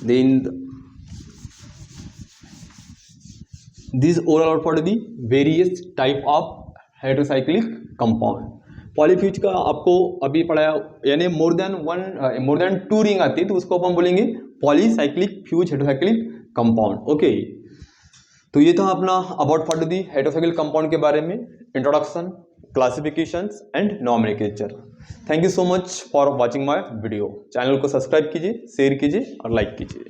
then this overall out for the various type of heterocyclic compound. Polyfuse का आपको अभी पढ़ाया, यानी मोर देन 2 रिंग आती है तो उसको अपन बोलेंगे polycyclic fuse heterocyclic compound. Okay, तो ये था अपना about for the heterocyclic compound के बारे में introduction, classifications and nomenclature. Thank you so much for watching my video. Channel को सब्सक्राइब कीजिए, शेयर कीजिए और लाइक कीजिए।